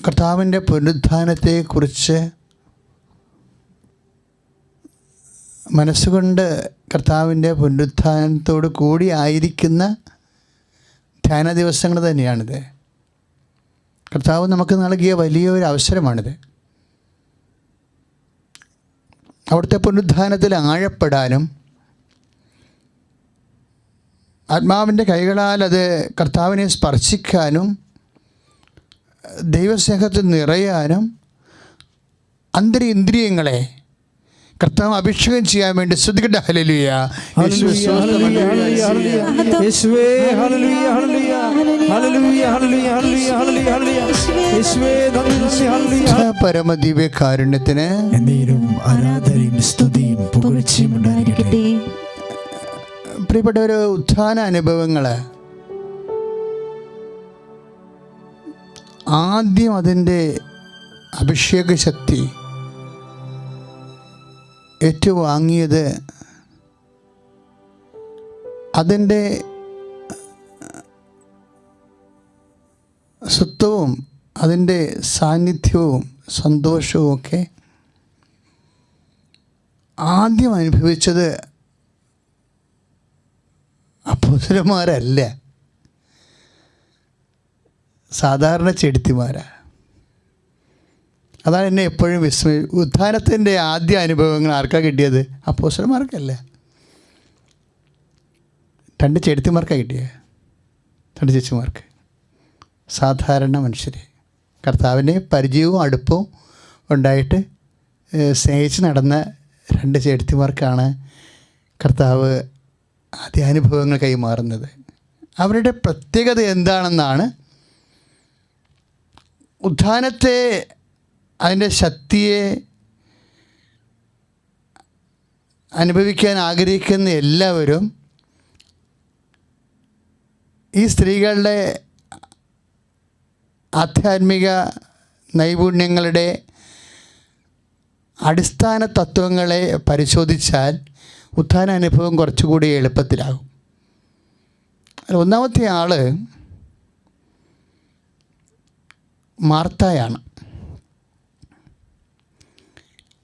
കർത്താവിൻ്റെ പുനരുത്ഥാനത്തെക്കുറിച്ച് മനസ്സുകൊണ്ട് കർത്താവിൻ്റെ പുനരുത്ഥാനത്തോട് കൂടി ആയിരിക്കുന്ന ധ്യാന ദിവസങ്ങൾ തന്നെയാണിത്. കർത്താവ് നമുക്ക് നൽകിയ വലിയൊരു അവസരമാണിത്. അവിടുത്തെ പുനരുത്ഥാനത്തിൽ ആഴപ്പെടാനും ആത്മാവിൻ്റെ കൈകളാൽ അത് കർത്താവിനെ സ്പർശിക്കാനും ദൈവസ്നേഹത്തിൽ നിറയാനും അന്തരേന്ദ്രിയങ്ങളെ കർത്താവ് അഭിഷേകം ചെയ്യാൻ വേണ്ടി ശ്രദ്ധിക്കട്ടെ. ഹല്ലേലൂയ. പരമദിവ്യ കാരുണ്യത്തിന് ആരാധനയും സ്തുതിയും പുകഴ്ചയും ഉണ്ടായിരിക്കട്ടെ. പ്രിയപ്പെട്ട ഉത്ഥാന അനുഭവങ്ങൾ ആദ്യം അതിൻ്റെ അഭിഷേക ശക്തി ഏറ്റുവാങ്ങിയത് അതിൻ്റെ സ്വത്വവും അതിൻ്റെ സാന്നിധ്യവും സന്തോഷവും ഒക്കെ ആദ്യം അനുഭവിച്ചത് അപ്പോസ്തലന്മാരല്ല, സാധാരണ ചെടിത്തിമാരാണ്. അതാണ് എന്നെ എപ്പോഴും ഉത്ഥാനത്തിൻ്റെ ആദ്യ അനുഭവങ്ങൾ ആർക്കാണ് കിട്ടിയത്? അപ്പോസ്തലന്മാർക്കല്ല, 2 ചെടിത്തിമാർക്കാണ് കിട്ടിയത്, 2 ചേച്ചിമാർക്ക്. സാധാരണ മനുഷ്യർ കർത്താവിൻ്റെ പരിചയവും അടുപ്പവും ഉണ്ടായിട്ട് സ്നേഹിച്ച് നടന്ന 2 ചെടിത്തിമാർക്കാണ് കർത്താവ് ആദ്യ അനുഭവങ്ങൾ കൈമാറുന്നത്. അവരുടെ പ്രത്യേകത എന്താണെന്നാണ് ഉത്ഥാനത്തെ, അതിൻ്റെ ശക്തിയെ അനുഭവിക്കാൻ ആഗ്രഹിക്കുന്ന എല്ലാവരും ഈ സ്ത്രീകളുടെ ആധ്യാത്മിക നൈപുണ്യങ്ങളുടെ അടിസ്ഥാന തത്വങ്ങളെ പരിശോധിച്ചാൽ ഉത്ഥാന അനുഭവം കുറച്ചുകൂടി എളുപ്പത്തിലാകും. ഒന്നാമത്തെ ആൾ മാർത്തായാണ്.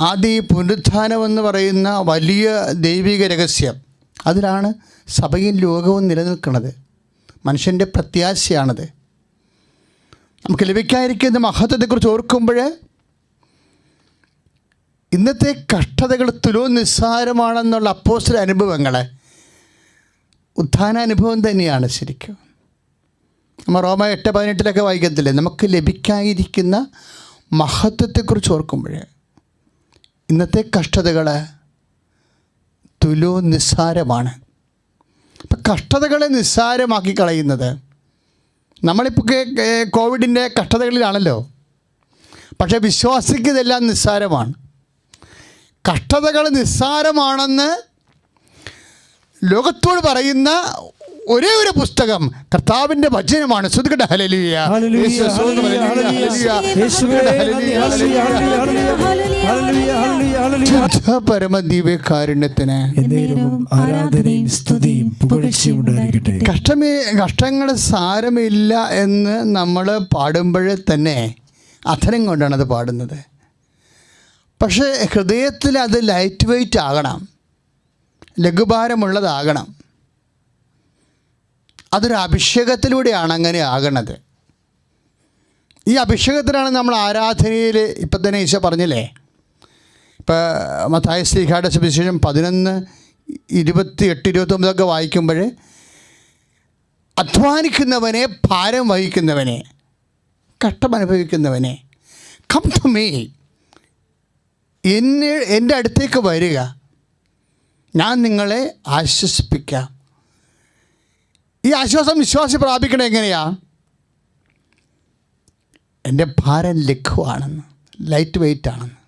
ആദ്യ പുനരുത്ഥാനമെന്ന് പറയുന്ന വലിയ ദൈവിക രഹസ്യം, അതിലാണ് സഭയും ലോകവും നിലനിൽക്കുന്നത്. മനുഷ്യൻ്റെ പ്രത്യാശയാണത്. നമുക്ക് ലഭിക്കാതിരിക്കുന്ന മഹത്വത്തെക്കുറിച്ച് ഓർക്കുമ്പോൾ ഇന്നത്തെ കഷ്ടതകൾ തുലവും നിസ്സാരമാണെന്നുള്ള അപ്പോസ്തല അനുഭവങ്ങൾ ഉത്ഥാനാനുഭവം തന്നെയാണ് ശരിക്കും. നമ്മൾ റോമ 8:18 വായിക്കത്തില്ലേ, നമുക്ക് ലഭിക്കാതിരിക്കുന്ന മഹത്വത്തെക്കുറിച്ച് ഓർക്കുമ്പോൾ ഇന്നത്തെ കഷ്ടതകൾ തുലവും നിസ്സാരമാണ്. അപ്പം കഷ്ടതകളെ നിസ്സാരമാക്കി കളയുന്നത്, നമ്മളിപ്പോൾ കോവിഡിൻ്റെ കഷ്ടതകളിലാണല്ലോ, പക്ഷേ വിശ്വാസിക്ക് ഇതെല്ലാം നിസ്സാരമാണ്. കഷ്ടതകൾ നിസ്സാരമാണെന്ന് ലോകത്തോട് പറയുന്ന ഒരേ ഒരു പുസ്തകം കർത്താവിൻ്റെ വചനമാണ്. ശ്രദ്ധിക്കട്ടെ. ഹല്ലേലൂയ. പരമദിവ്യ കാരുണ്യത്തിന് ആരാധനയും സ്തുതിയും പുകഴ്ചയും ഉണ്ടായിരിക്കട്ടെ. കഷ്ടങ്ങൾ സാരമില്ല എന്ന് നമ്മൾ പാടുമ്പോഴേ തന്നെ അധരം കൊണ്ടാണ് അത് പാടുന്നത്. പക്ഷേ ഹൃദയത്തിൽ അത് ലൈറ്റ് വെയ്റ്റ് ആകണം, ലഘുഭാരമുള്ളതാകണം. അതൊരു അഭിഷേകത്തിലൂടെയാണ് അങ്ങനെ ആകണത്. ഈ അഭിഷേകത്തിലാണ് നമ്മൾ ആരാധനയിൽ ഇപ്പം തന്നെ ഈശോ പറഞ്ഞില്ലേ, ഇപ്പോൾ മത്തായി ശ്ലീഹായുടെ സുവിശേഷം 11:28-29 വായിക്കുമ്പോൾ അധ്വാനിക്കുന്നവനെ, ഭാരം വഹിക്കുന്നവനെ, കഷ്ടമനുഭവിക്കുന്നവനെ, കം ടു മീ, എൻ്റെ അടുത്തേക്ക് വരിക, ഞാൻ നിങ്ങളെ ആശ്വസിപ്പിക്കാം. ഈ ആശ്വാസം വിശ്വാസി പ്രാപിക്കണത് എങ്ങനെയാണ്? എൻ്റെ ഭാരം ലഘുവാണെന്ന്, ലൈറ്റ് വെയ്റ്റ് ആണെന്ന്.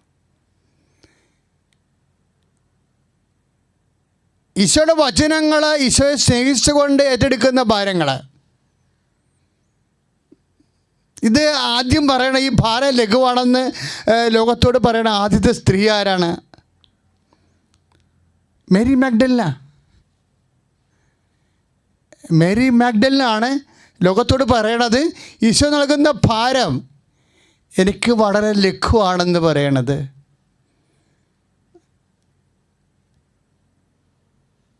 ഈശോയുടെ വചനങ്ങൾ, ഈശോയെ സ്നേഹിച്ചുകൊണ്ട് ഏറ്റെടുക്കുന്ന ഭാരങ്ങൾ, ഇത് ആദ്യം പറയണ ഈ ഭാരം ലഘുവാണെന്ന് ലോകത്തോട് പറയണ ആദ്യത്തെ സ്ത്രീ ആരാണ്? മേരി മാഗ്ഡലിന. മേരി മാഗ്ഡലിനാണ് ലോകത്തോട് പറയണത് ഈശോ നൽകുന്ന ഭാരം എനിക്ക് വളരെ ലഘുവാണെന്ന് പറയണത്,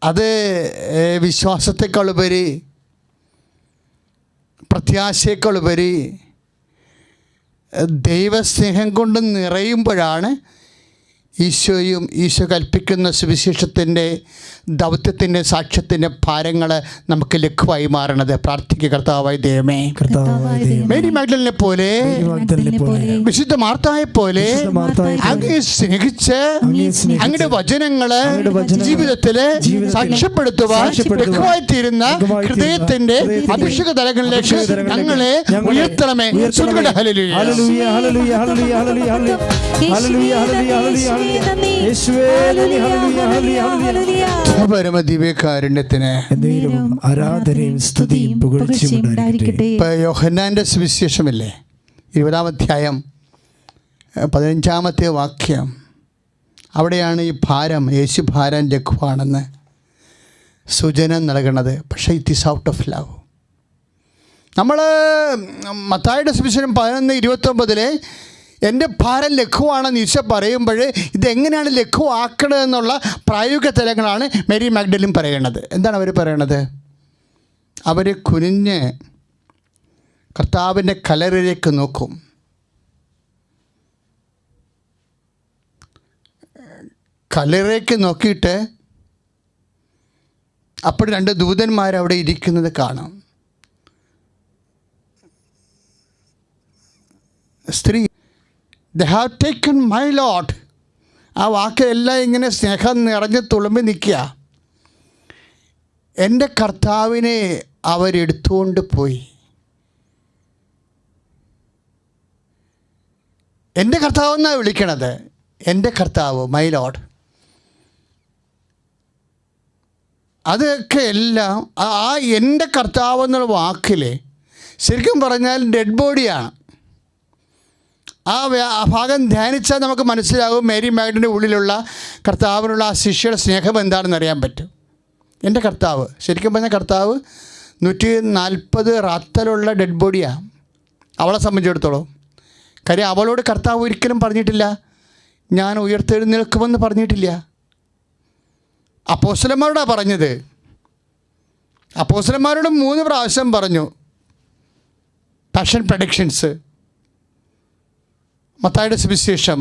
അത് വിശ്വാസത്തെക്കാളുപരി, പ്രത്യാശയേക്കാളുപരി ദൈവസ്നേഹം കൊണ്ട് നിറയുമ്പോഴാണ് ഈശോയും ഈശോ കൽപ്പിക്കുന്ന സുവിശേഷത്തിൻ്റെ ദൗത്യത്തിൻ്റെ സാക്ഷ്യത്തിൻ്റെ ഭാരങ്ങൾ നമുക്ക് ലഘുവായി മാറണത്. പ്രാർത്ഥിക്കുക. കർത്താവായ ദൈവമേ, മേരി മാഗ്ദലിനെ പോലെ, വിശുദ്ധ മാർത്തായെ പോലെ അങ്ങയെ സ്നേഹിച്ച് അങ്ങയുടെ വചനങ്ങള് ജീവിതത്തിൽ സാക്ഷ്യപ്പെടുത്തുവാൻ ലഘുവായി തീരുന്ന ഹൃദയത്തിന്റെ അഭിഷേക തലങ്ങളിലേക്ക് ഞങ്ങളെ ഉയർത്തണമേ. പരമദിവ്യകാരുണ്യത്തിന് ആരാധനയും സ്തുതിയും പുകഴ്ചയും ഉണ്ടായിരിക്കട്ടെ. ഇപ്പൊ യോഹന്നാന്റെ സുവിശേഷമില്ലേ, 20-ാം അധ്യായം 15-ാമത്തെ വാക്യം, അവിടെയാണ് ഈ ഭാരം, യേശു ഭാരം ലഘുവാണെന്ന് സൂചന നൽകണത്. പക്ഷേ it is out of love. നമ്മൾ മത്തായിയുടെ സുവിശേഷം 11:29 എൻ്റെ ഭാരം ലഘുവാണെന്ന് ഈശോ പറയുമ്പോൾ ഇതെങ്ങനെയാണ് ലഘുവാക്കണതെന്നുള്ള പ്രായോഗിക തലങ്ങളാണ് മേരി മാഗ്ദലിൻ പറയണത്. എന്താണ് അവർ പറയണത്? അവർ കുനിഞ്ഞ് കർത്താവിൻ്റെ കല്ലറയിലേക്ക് നോക്കും. കല്ലറയിലേക്ക് നോക്കിയിട്ട് അപ്പോൾ 2 ദൂതന്മാരവിടെ ഇരിക്കുന്നത് കാണാം. സ്ത്രീ, they have taken my Lord. ആ വാക്കെല്ലാം ഇങ്ങനെ സ്നേഹം നിറഞ്ഞ് തുളുമ്പി നിൽക്കുക. എൻ്റെ കർത്താവിനെ അവരെടുത്തുകൊണ്ട് പോയി. എൻ്റെ കർത്താവ് എന്നാണ് വിളിക്കണത്. എൻ്റെ കർത്താവ്, മൈ ലോഡ്. അതൊക്കെ എല്ലാം ആ എൻ്റെ കർത്താവ് എന്നുള്ള വാക്കിൽ ശരിക്കും പറഞ്ഞാൽ ഡെഡ് ബോഡിയാണ്. ആ ഭാഗം ധ്യാനിച്ചാൽ നമുക്ക് മനസ്സിലാകും മേരി മാഗ്ദലിൻ്റെ ഉള്ളിലുള്ള കർത്താവിനുള്ള ആ ശിഷ്യയുടെ സ്നേഹം എന്താണെന്ന് അറിയാൻ പറ്റും. എൻ്റെ കർത്താവ്, ശരിക്കും പറഞ്ഞാൽ കർത്താവ് 140 റാത്തലുള്ള ഡെഡ് ബോഡിയാണ് അവളെ സംബന്ധിച്ചിടത്തോളം. കാര്യം അവളോട് കർത്താവ് ഒരിക്കലും പറഞ്ഞിട്ടില്ല ഞാൻ ഉയർത്തെഴുന്നേൽക്കുമെന്ന് പറഞ്ഞിട്ടില്ല. അപ്പോസ്തലന്മാരോടാണ് പറഞ്ഞത്. അപ്പോസ്തലന്മാരോട് 3 പ്രാവശ്യം പറഞ്ഞു പാഷൻ പ്രഡിക്ഷൻസ്. മത്തായിയുടെ സുവിശേഷം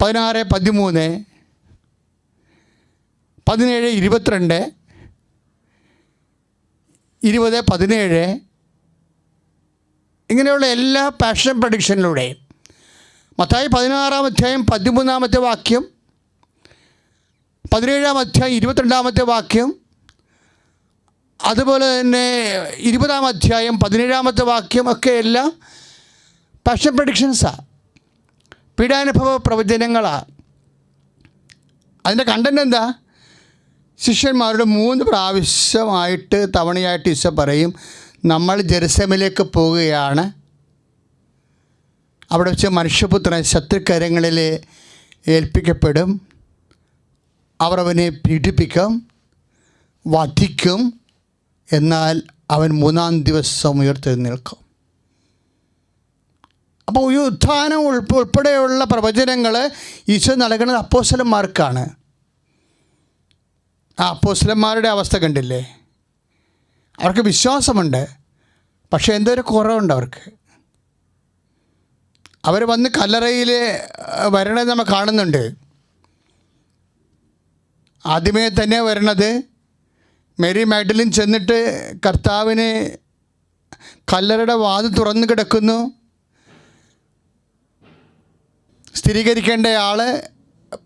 16:13, 17:22, 20:17 ഇങ്ങനെയുള്ള എല്ലാ പാഷൻ പ്രഡിക്ഷനിലൂടെയും മത്തായി 16-ാം അധ്യായം 13-ാമത്തെ വാക്യം, 17-ാം അധ്യായം 22-ാമത്തെ വാക്യം, അതുപോലെ തന്നെ 20-ാം അധ്യായം 17-ാമത്തെ വാക്യം ഒക്കെ എല്ലാം പാഷൻ പ്രഡിക്ഷൻസാണ്, പീഡാനുഭവ പ്രവചനങ്ങളാണ്. അതിൻ്റെ കണ്ടന്റ് എന്താ? ശിഷ്യന്മാരുടെ 3 പ്രാവശ്യമായിട്ട് തവണയായിട്ട് ഈശോ പറയും നമ്മൾ ജെറുസലേമിലേക്ക് പോവുകയാണ്. അവിടെ വെച്ച് മനുഷ്യപുത്രൻ ശത്രുക്കരങ്ങളിൽ ഏൽപ്പിക്കപ്പെടും. അവർ അവനെ പീഡിപ്പിക്കും, വധിക്കും, എന്നാൽ അവൻ 3-ാം ദിവസം ഉയർത്തെഴുന്നേൽക്കും. അപ്പോൾ ഈ ഉത്ഥാനം ഉൾപ്പെടെയുള്ള പ്രവചനങ്ങൾ ഈശോ നൽകുന്നത് അപ്പോസ്തലന്മാർക്കാണ്. ആ അപ്പോസ്തലന്മാരുടെ അവസ്ഥ കണ്ടില്ലേ? അവർക്ക് വിശ്വാസമുണ്ട്, പക്ഷേ എന്തോ ഒരു കുറവുണ്ട് അവർക്ക്. അവർ വന്ന് കല്ലറയിൽ വരണത് നമ്മൾ കാണുന്നുണ്ട്. ആദ്യമേ തന്നെ വരണത് മേരി മാഗ്ദലിൻ ചെന്നിട്ട് കർത്താവിന് കല്ലറയുടെ വാതിൽ തുറന്നു കിടക്കുന്നു. സ്ഥിരീകരിക്കേണ്ട ആൾ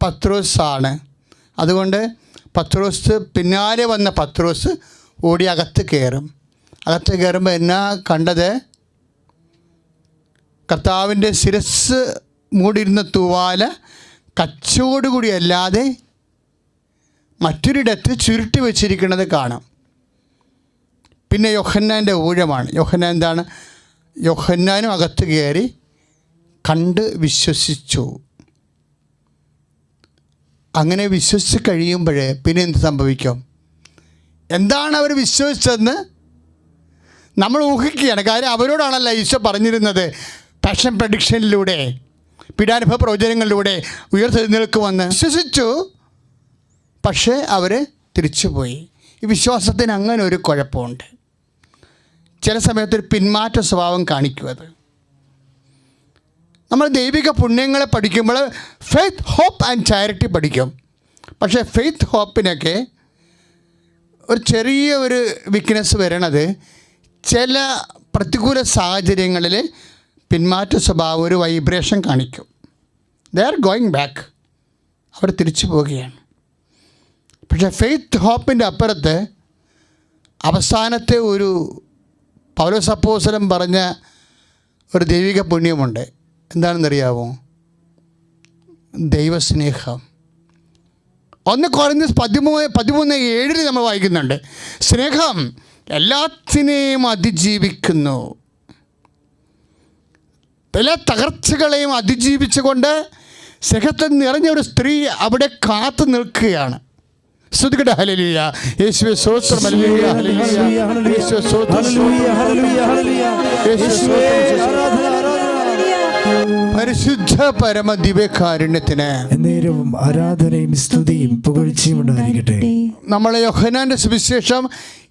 പത്രോസാണ്. അതുകൊണ്ട് പത്രോസ് പിന്നാലെ വന്ന പത്രോസ് ഓടി അകത്ത് കയറും. അകത്ത് കയറുമ്പോൾ എന്നാ കണ്ടത്? കർത്താവിൻ്റെ ശിരസ് മൂടിയിരുന്ന തൂവാല കച്ചോടുകൂടി അല്ലാതെ മറ്റൊരിടത്ത് ചുരുട്ടി വച്ചിരിക്കുന്നത് കാണാം. പിന്നെ യോഹന്നാൻ്റെ ഊഴമാണ്. യോഹന്നാൻ എന്താണ്? യോഹന്നാനും അകത്ത് കയറി കണ്ട് വിശ്വസിച്ചു. അങ്ങനെ വിശ്വസിച്ച് കഴിയുമ്പോൾ പിന്നെ എന്ത് സംഭവിക്കും? എന്താണ് അവർ വിശ്വസിച്ചതെന്ന് നമ്മൾ ഊഹിക്കുകയാണ്. കാര്യം അവരോടാണല്ലോ ഈശോ പറഞ്ഞിരുന്നത് പാഷൻ പ്രഡിക്ഷനിലൂടെ, പീഡാനുഭവ പ്രവചനങ്ങളിലൂടെ ഉയർത്തെഴുന്നേൽക്കുമെന്ന് വിശ്വസിച്ചു. പക്ഷേ അവർ തിരിച്ചുപോയി. ഈ വിശ്വാസത്തിന് അങ്ങനെ ഒരു കുഴപ്പമുണ്ട്. ചില സമയത്തൊരു പിന്മാറ്റ സ്വഭാവം കാണിക്കും. അത് നമ്മൾ ദൈവിക പുണ്യങ്ങളെ പഠിക്കുമ്പോൾ ഫെയ്ത്ത്, ഹോപ്പ് ആൻഡ് ചാരിറ്റി പഠിക്കും. പക്ഷേ ഫെയ്ത്ത് ഹോപ്പിനൊക്കെ ഒരു ചെറിയ ഒരു വീക്ക്നെസ് വരണത് ചില പ്രതികൂല സാഹചര്യങ്ങളിൽ പിന്മാറ്റ സ്വഭാവം ഒരു വൈബ്രേഷൻ കാണിക്കും. ദേ ആർ ഗോയിങ് ബാക്ക്, അവർ തിരിച്ചു പോവുകയാണ്. പക്ഷേ ഫെയ്ത്ത് ഹോപ്പിൻ്റെ അപ്പുറത്ത് അവസാനത്തെ ഒരു പൗലോസ് അപ്പോസ്തലൻ പറഞ്ഞ ഒരു ദൈവിക പുണ്യമുണ്ട്. എന്താണെന്നറിയാമോ? ദൈവസ്നേഹം. 1 കൊരിന്ത്യർ 13:7 നമ്മൾ വായിക്കുന്നുണ്ട്. സ്നേഹം എല്ലാത്തിനെയും അതിജീവിക്കുന്നു. എല്ലാ തകർച്ചകളെയും അതിജീവിച്ചുകൊണ്ട് സ്നേഹത്തിൽ നിറഞ്ഞ ഒരു സ്ത്രീ അവിടെ കാത്തു നിൽക്കുകയാണ്. സ്തുതിക്കട്ടെ, ഹല്ലേലൂയ. യേശുവേ സ്തോത്രം, ഹല്ലേലൂയ, ഹല്ലേലൂയ. യേശുവേ സ്തോത്രം, ഹല്ലേലൂയ, ഹല്ലേലൂയ, ഹല്ലേലൂയ. യേശുവേ ആരാധന, ആരാധന. പരിശുദ്ധ പരമ ദിവ്യകാരുണ്യത്തിന് എന്നേരവും ആരാധനയും സ്തുതിയും പുകഴ്ചയും ഉണ്ടായിരിക്കട്ടെ. നമ്മളെ യോഹന്നാൻ്റെ സുവിശേഷം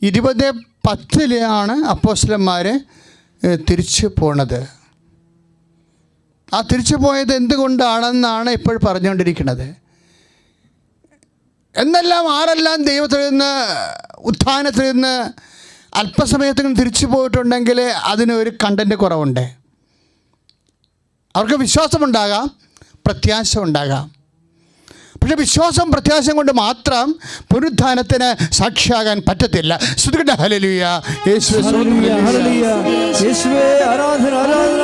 20:10 അപ്പോസ്തലന്മാർ തിരിച്ചു പോണത്. ആ തിരിച്ചു പോയത് എന്തുകൊണ്ടാണെന്നാണ് ഇപ്പോൾ പറഞ്ഞുകൊണ്ടിരിക്കുന്നത്. എന്നെല്ലാം ആരെല്ലാം ദൈവത്തിൽ നിന്ന്, ഉത്ഥാനത്തിൽ നിന്ന് അല്പസമയത്തിന് തിരിച്ചു പോയിട്ടുണ്ടെങ്കിൽ അതിനൊരു കണ്ടൻറ്റ് കുറവുണ്ട്. അവർക്ക് വിശ്വാസമുണ്ടാകാം, പ്രത്യാശ ഉണ്ടാകാം. പക്ഷേ വിശ്വാസം പ്രത്യാശം കൊണ്ട് മാത്രം പുനരുത്ഥാനത്തിന് സാക്ഷിയാകാൻ പറ്റത്തില്ല. സ്തുതിക്കട്ടെ, ഹല്ലേലൂയ. യേശുവേ ആരാധന, ആരാധന.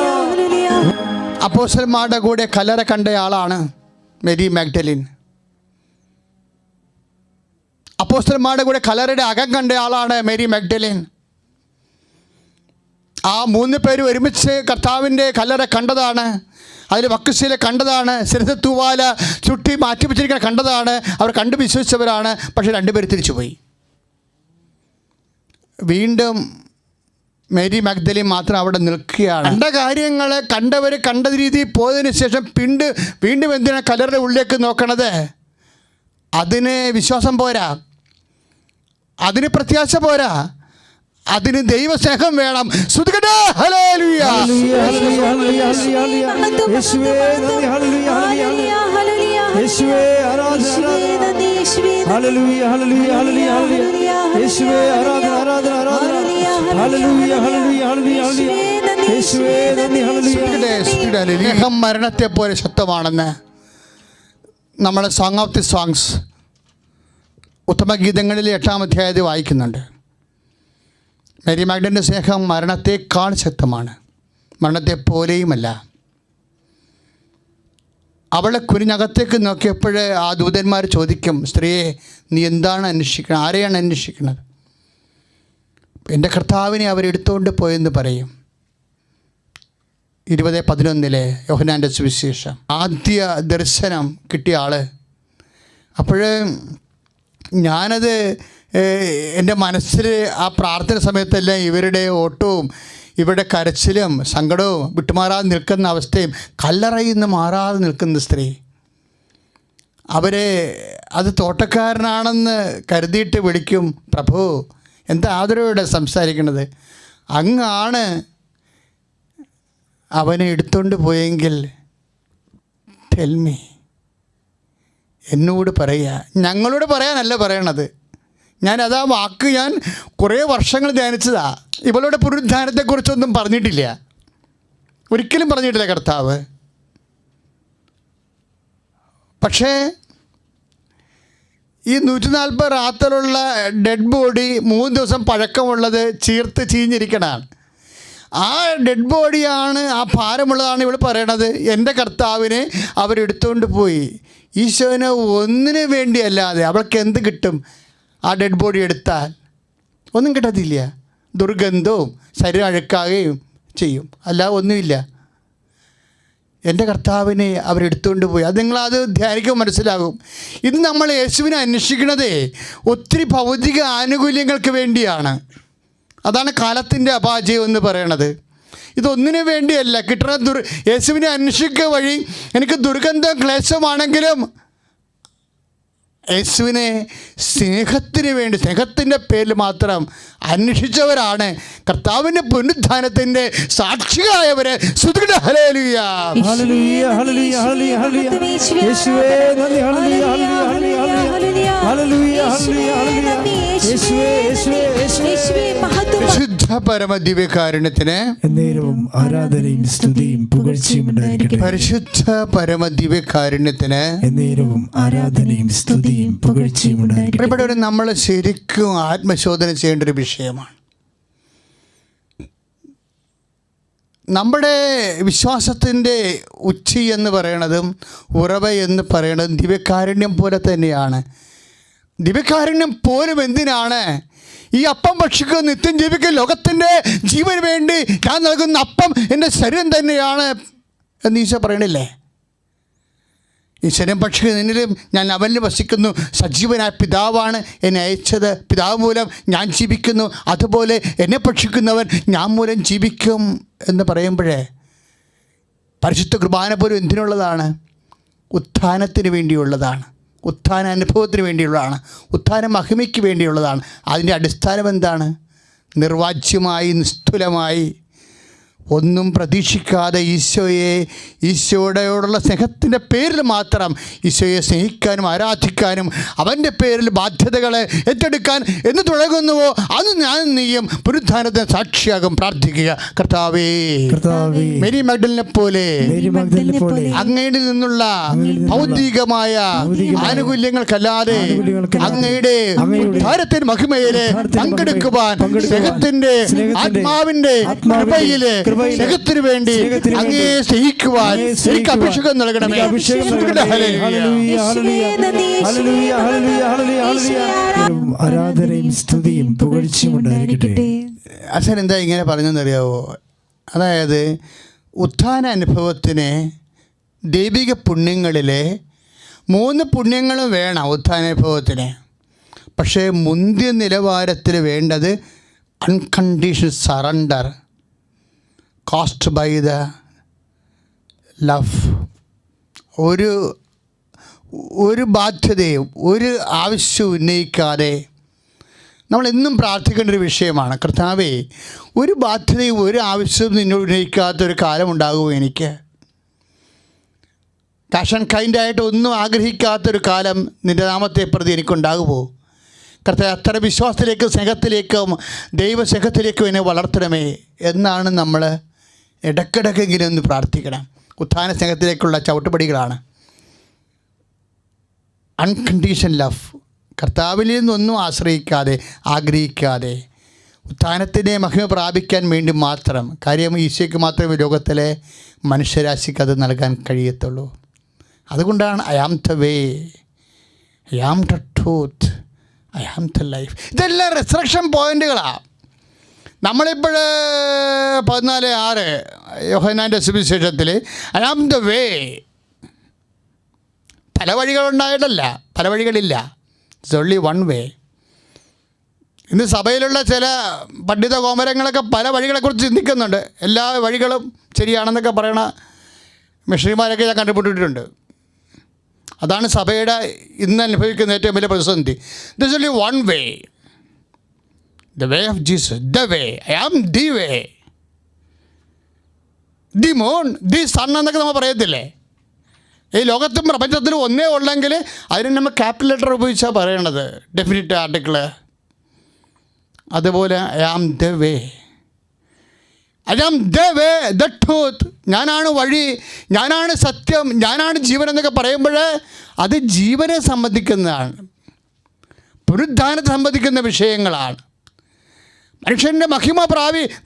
അപ്പോസ്തലന്മാരുടെ കൂടെ കല്ലറ കണ്ടയാളാണ് മേരി മാഗ്ഡലിൻ. അപ്പോസ്തലന്മാരുടെ കൂടെ കല്ലറയുടെ അകം കണ്ടയാളാണ് മേരി മാഗ്ഡലിൻ. ആ 3 പേരും ഒരുമിച്ച് കർത്താവിൻ്റെ കല്ലറ കണ്ടതാണ്. അതിൽ വക്കശീല കണ്ടതാണ്. ശിരസ്സ് തൂവാല ചുട്ടി മാറ്റി വെച്ചിരിക്കുന്ന കണ്ടതാണ്. അവർ കണ്ടു വിശ്വസിച്ചവരാണ്. പക്ഷേ 2 പേര് തിരിച്ചുപോയി. വീണ്ടും മേരി മഗ്ദലിൻ മാത്രം അവിടെ നിൽക്കുകയാണ്. കണ്ട കാര്യങ്ങൾ കണ്ടവർ കണ്ട രീതിയിൽ പോയതിന് ശേഷം വീണ്ടും എന്തിനാണ് കല്ലറയുടെ ഉള്ളിലേക്ക് നോക്കണത്? അതിന് വിശ്വാസം പോരാ, അതിന് പ്രത്യാശ പോരാ, അതിന് ദൈവസ്നേഹം വേണം. സ്തുതിക്കട്ടെ, ഹല്ലേലൂയ. യേശുവേ നന്ദി, ഹല്ലേലൂയ, യേശുവേ ആരാധന, ഹല്ലേലൂയ, ഹല്ലേലൂയ, ഹല്ലേലൂയ. യേശുവേ ആരാധന, ആരാധന, ആരാധന. Hallelujah, hallelujah, hallelujah. യേശുവേ നന്ദി, ഹല്ലേലൂയ. സ്നേഹം മരണത്തെ പോലെ ശക്തമാണെന്ന് നമ്മൾ സോങ് ഓഫ് ദി സോങ്സ് ഉത്തമഗീതങ്ങളിൽ 8-ാം അധ്യായത്തിൽ വായിക്കുന്നുണ്ട്. മേരി മാഗ്ഡലിൻ്റെ സ്നേഹം മരണത്തെക്കാൾ ശക്തമാണ്, മരണത്തെപ്പോലെയുമല്ല. അവളെ കുരിഞ്ഞകത്തേക്ക് നോക്കിയപ്പോൾ ആ ദൂതന്മാർ ചോദിക്കും, സ്ത്രീയെ നീ എന്താണ് അന്വേഷിക്കുന്നത്? ആരെയാണ് അന്വേഷിക്കുന്നത്? എൻ്റെ കർത്താവിനെ അവരെടുത്തുകൊണ്ട് പോയെന്ന് പറയും. 20:11 യോഹന്നാൻ്റെ സുവിശേഷം. ആദ്യ ദർശനം കിട്ടിയ ആൾ. അപ്പോൾ ഞാനത് എൻ്റെ മനസ്സിൽ ആ പ്രാർത്ഥന സമയത്തെല്ലാം ഇവരുടെ ഓട്ടവും ഇവരുടെ കരച്ചിലും സങ്കടവും വിട്ടുമാറാതെ നിൽക്കുന്ന അവസ്ഥയും കല്ലറയിൽ നിന്ന് മാറാതെ നിൽക്കുന്ന സ്ത്രീ, അവരെ അത് തോട്ടക്കാരനാണെന്ന് കരുതിയിട്ട് വിളിക്കും, പ്രഭു എന്താ ആദരവോടെ സംസാരിക്കുന്നത്? അങ്ങാണ് അവനെ എടുത്തുകൊണ്ട് പോയെങ്കിൽ ടെൽമി, എന്നോട് പറയുക. ഞങ്ങളോട് പറയാനല്ല പറയണത്. ഞാനതാ വാക്ക് ഞാൻ കുറേ വർഷങ്ങൾ ധ്യാനിച്ചതാ. ഇവളുടെ പുനരുദ്ധാനത്തെക്കുറിച്ചൊന്നും പറഞ്ഞിട്ടില്ല, ഒരിക്കലും പറഞ്ഞിട്ടില്ല കർത്താവ്. പക്ഷേ ഈ 140 റാത്തലുള്ള ഡെഡ് ബോഡി 3 ദിവസം പഴക്കമുള്ളത് ചീർത്ത് ചീഞ്ഞിരിക്കണതാണ്. ആ ഡെഡ് ബോഡിയാണ്, ആ ഭാരമുള്ളതാണ് ഇവൾ പറയണത്. എൻ്റെ കർത്താവിനെ അവരെടുത്തുകൊണ്ട് പോയി. ഈശോനെ ഒന്നിനു വേണ്ടിയല്ലാതെ അവൾക്ക് എന്ത് കിട്ടും? ആ ഡെഡ് ബോഡി എടുത്താൽ ഒന്നും കിട്ടത്തില്ല. ദുർഗന്ധവും ശരീരം അഴുക്കാകുകയും ചെയ്യും, അല്ലാതെ ഒന്നുമില്ല. എൻ്റെ കർത്താവിനെ അവരെടുത്തുകൊണ്ട് പോയി. അത് നിങ്ങളത് ധ്യാനിക്കുമ്പോൾ മനസ്സിലാകും. ഇത് നമ്മൾ യേശുവിനെ അന്വേഷിക്കണതേ ഒത്തിരി ഭൗതിക ആനുകൂല്യങ്ങൾക്ക് വേണ്ടിയാണ്. അതാണ് കാലത്തിൻ്റെ അപാജയം എന്ന് പറയണത്. ഇതൊന്നിനു വേണ്ടിയല്ല. കിട്ടുന്ന യേശുവിനെ അന്വേഷിക്കുക വഴി എനിക്ക് ദുർഗന്ധം ക്ലേശമാണെങ്കിലും യേശുവിനെ സ്നേഹത്തിന് വേണ്ടി, സ്നേഹത്തിൻ്റെ പേരിൽ മാത്രം അന്വേഷിച്ചവരാണ് കർത്താവിൻ്റെ പുനരുത്ഥാനത്തിൻ്റെ സാക്ഷികളായവരെ. Hallelujah, hallelujah, hallelujah, hallelujah, hallelujah. യേശുവേ നന്ദി. Hallelujah, hallelujah, hallelujah, hallelujah, hallelujah. യേശുവേ, യേശുവേ, യേശുവേ. പരിശുദ്ധ പരമ ദിവ്യകാരുണ്യത്തിന് എന്നേരവും ആരാധനയും സ്തുതിയും പുകഴ്ചയും ഉണ്ടായിരിക്കട്ടെ. പരിശുദ്ധ പരമ ദിവ്യകാരുണ്യത്തിന് എന്നേരവും ആരാധനയും സ്തുതിയും പുകഴ്ചയും ഉണ്ടായിരിക്കട്ടെ. പ്രിയപ്പെട്ടവരെ, നമ്മൾ ശരിക്കും ആത്മശോധന ചെയ്യേണ്ട ഒരു വിഷയമാണ്. നമ്മുടെ വിശ്വാസത്തിൻ്റെ ഉച്ചി എന്ന് പറയണതും ഉറവ എന്ന് പറയണതും ദിവ്യകാരുണ്യം പോലെ തന്നെയാണ്. ദിവ്യകാരുണ്യം പോലും എന്തിനാണ്? ഈ അപ്പം ഭക്ഷിക്കുക, നിത്യം ജീവിക്കുക, ലോകത്തിൻ്റെ ജീവന് വേണ്ടി ഞാൻ നൽകുന്ന അപ്പം എൻ്റെ ശരീരം തന്നെയാണ് എന്ന് ഈശോ പറയണില്ലേ? ഈ ശരീരം ഭക്ഷിക്കുന്നതിലും ഞാൻ അവനിൽ വസിക്കുന്നു, സജീവനായ പിതാവാണ് എന്നെ അയച്ചത്, പിതാവ് മൂലം ഞാൻ ജീവിക്കുന്നു, അതുപോലെ എന്നെ ഭക്ഷിക്കുന്നവൻ ഞാൻ മൂലം ജീവിക്കും എന്ന് പറയുമ്പോഴേ പരിശുദ്ധ കുർബാന പോലും എന്തിനുള്ളതാണ്? ഉത്ഥാനത്തിന് വേണ്ടിയുള്ളതാണ്, ഉത്ഥാന അനുഭവത്തിന് വേണ്ടിയുള്ളതാണ്, ഉത്ഥാന മഹിമയ്ക്ക് വേണ്ടിയുള്ളതാണ്. അതിൻ്റെ അടിസ്ഥാനം എന്താണ്? നിർവാജ്യമായി, നിസ്തുലമായി, ഒന്നും പ്രതീക്ഷിക്കാതെ ഈശോയോടുള്ള സ്നേഹത്തിൻ്റെ പേരിൽ മാത്രം ഈശോയെ സ്നേഹിക്കാനും ആരാധിക്കാനും അവൻ്റെ പേരിൽ ബാധ്യതകളെ ഏറ്റെടുക്കാൻ എന്ന് തുടങ്ങുന്നുവോ അന്ന് ഞാൻ നീയും പുനരുത്ഥാനത്തിന് സാക്ഷിയാകും. പ്രാർത്ഥിക്കുക, കർത്താവേ, മേരി മഗ്ദലിനെ പോലെ അങ്ങയുടെ നിന്നുള്ള ഭൗതികമായ ആനുകൂല്യങ്ങൾക്കല്ലാതെ അങ്ങയുടെ ഉദ്ധാരത്തിൻ്റെ മഹിമയിലെ പങ്കെടുക്കുവാൻ സ്നേഹത്തിൻ്റെ ആത്മാവിൻ്റെ കൃപയിലെ സ്നേഹത്തിന് വേണ്ടി അങ്ങേ സ്നേഹിക്കുവാൻ എനിക്ക് അഭിഷേകം നൽകണമേ. ആരാധനയും സ്തുതിയും പുകഴ്ചയും ഉണ്ടായിരിക്കട്ടെ. അച്ഛൻ എന്താ ഇങ്ങനെ പറഞ്ഞെന്നറിയാവോ? അതായത് ഉത്ഥാന അനുഭവത്തിന് ദൈവിക പുണ്യങ്ങളിലെ 3 പുണ്യങ്ങളും വേണം ഉത്ഥാനാനുഭവത്തിന്. പക്ഷേ മുന്തിയ നിലവാരത്തിൽ വേണ്ടത് unconditional surrender, cost by the love. ഒരു ബാധ്യതയും ഒരു ആവശ്യവും ഉന്നയിക്കാതെ നമ്മൾ എന്നും പ്രാർത്ഥിക്കേണ്ട ഒരു വിഷയമാണ്. കർത്താവേ, ഒരു ബാധ്യതയും ഒരു ആവശ്യവും നിന്നോട് ഉന്നയിക്കാത്തൊരു കാലം ഉണ്ടാകുമോ എനിക്ക്? ക്യാഷ് ആൻഡ് കൈൻഡായിട്ട് ഒന്നും ആഗ്രഹിക്കാത്തൊരു കാലം നിൻ്റെ നാമത്തെ പ്രതി എനിക്കുണ്ടാകുമോ? കർത്താവേ, അത്ര വിശ്വാസത്തിലേക്കും സ്നേഹത്തിലേക്കും ദൈവസ്നേഹത്തിലേക്കും എന്നെ വളർത്തണമേ എന്നാണ് നമ്മൾ ഇടയ്ക്കിടയ്ക്കെങ്കിലും ഒന്ന് പ്രാർത്ഥിക്കണം. ഉത്ഥാന സ്നേഹത്തിലേക്കുള്ള ചവിട്ടുപടികളാണ് അൺകണ്ടീഷൻ ലവ്. കർത്താവിൽ നിന്നൊന്നും ആശ്രയിക്കാതെ, ആഗ്രഹിക്കാതെ ഉത്ഥാനത്തിൻ്റെ മഹിമ പ്രാപിക്കാൻ വേണ്ടി മാത്രം. കാര്യം ഈശോയ്ക്ക് മാത്രമേ ലോകത്തിലെ മനുഷ്യരാശിക്ക് അത് നൽകാൻ കഴിയത്തുള്ളൂ. അതുകൊണ്ടാണ് I am the way, I am the truth, I am the life. ഇതെല്ലാം റിസറക്ഷൻ പോയിൻ്റുകളാണ്. നമ്മളിപ്പോൾ 14:6 യോഹന്നാൻ്റെ സുവിശേഷത്തിൽ ഐ ആം ദ വേ, പല വഴികളുണ്ടായിട്ടല്ല, പല വഴികളില്ല, ഇറ്റ്സ് ഓൺലി വൺ വേ. ഇന്ന് സഭയിലുള്ള ചില പണ്ഡിത കോമരങ്ങളൊക്കെ പല വഴികളെക്കുറിച്ച് ചിന്തിക്കുന്നുണ്ട്. എല്ലാ വഴികളും ശരിയാണെന്നൊക്കെ പറയണ മിഷണറിമാരൊക്കെ ഞാൻ കണ്ടുപിടിച്ചിട്ടുണ്ട്. അതാണ് സഭയുടെ ഇന്ന് അനുഭവിക്കുന്ന ഏറ്റവും വലിയ പ്രതിസന്ധി. This only one way, the way of Jesus, the way, I am the way, the moon, the sun എന്നൊക്കെ നമ്മൾ പറയത്തില്ലേ? ഈ ലോകത്തും പ്രപഞ്ചത്തിലും ഒന്നേ ഉള്ളെങ്കിൽ അതിന് നമ്മൾ ക്യാപിറ്റൽ ലെറ്റർ ഉപയോഗിച്ചാണ് പറയണത്, ഡെഫിനിറ്റ് ആർട്ടിക്കിള്. അതുപോലെ I am the way, I am the way, the truth, ഞാനാണ് വഴി, ഞാനാണ് സത്യം, ഞാനാണ് ജീവൻ എന്നൊക്കെ പറയുമ്പോൾ അത് ജീവനെ സംബന്ധിക്കുന്നതാണ്, പുനരുദ്ധാനത്തെ സംബന്ധിക്കുന്ന വിഷയങ്ങളാണ്. മനുഷ്യൻ്റെ മഹിമ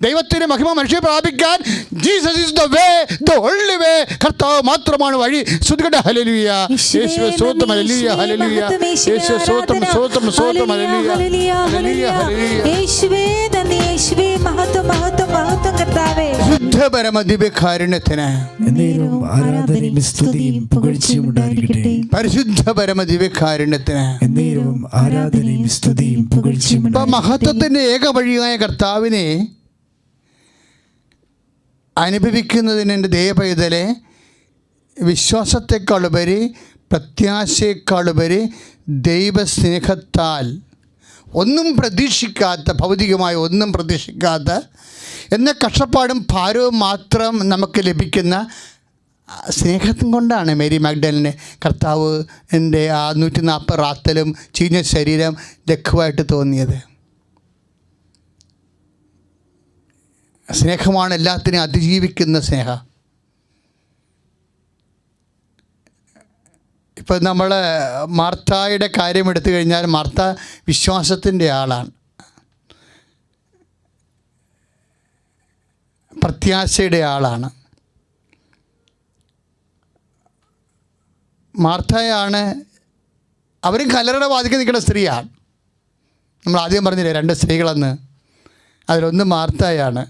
ദൈവത്തിൻ്റെ മഹിമ മനുഷ്യൻ പ്രാപിക്കാൻ Jesus is the way, the only way. കർത്താവ് മാത്രമാണ് വഴി. സ്തുതിക്കട്ടെ, ഹല്ലേലൂയ, യേശുവേ സ്തോത്രം, ഹല്ലേലൂയ, ഹല്ലേലൂയ, യേശുവേ സ്തോത്രം, സ്തോത്രം, സ്തോത്രം, ഹല്ലേലൂയ, ഹല്ലേലൂയ, ഹല്ലേലൂയ. യേശുവേ നന്ദി, യേശുവേ മഹത്വം, മഹത്വം, മഹത്വം കർത്താവേ. ശുദ്ധ പരമ ദിവ്യകാരുണ്യത്തിന് എന്നേരവും ആരാധനയും സ്തുതിയും പുകഴ്ചയും ഉണ്ടായിരിക്കട്ടെ. പരിശുദ്ധ പരമ ദിവ്യകാരുണ്യത്തിന് എന്നേരവും ആരാധനയും സ്തുതിയും പുകഴ്ചയും ഇപ്പം മഹത്വത്തിൻ്റെ ഏക വഴിയായ കർത്താവിനെ അനുഭവിക്കുന്നതിന് എൻ്റെ ദൈവപൈതലെ വിശ്വാസത്തെക്കാളുപരി പ്രത്യാശയെക്കാളുപരി ദൈവസ്നേഹത്താൽ ഒന്നും പ്രതീക്ഷിക്കാത്ത, ഭൗതികമായി ഒന്നും പ്രതീക്ഷിക്കാത്ത, എന്ന കഷ്ടപ്പാടും ഭാരവും മാത്രം നമുക്ക് ലഭിക്കുന്ന സ്നേഹം കൊണ്ടാണ് മേരി മാഗ്ഡലിനെ കർത്താവ് എൻ്റെ ആ 140 റാത്തലും ചീഞ്ഞ ശരീരം ലഘുവായിട്ട് തോന്നിയത്. സ്നേഹമാണ് എല്ലാത്തിനെയും അതിജീവിക്കുന്ന സ്നേഹം. ഇപ്പം നമ്മൾ മാർത്തായുടെ കാര്യം എടുത്തു കഴിഞ്ഞാൽ മാർത്ത വിശ്വാസത്തിൻ്റെ ആളാണ്, പ്രത്യാശയുടെ ആളാണ്. മാർത്തയാണ്, അവരും കല്ലറയുടെ വാതിൽക്കൽ നിൽക്കുന്ന സ്ത്രീയാണ്. നമ്മൾ ആദ്യം പറഞ്ഞില്ലേ 2 സ്ത്രീകളെന്ന്, അതിലൊന്ന് മാർത്തയാണ്.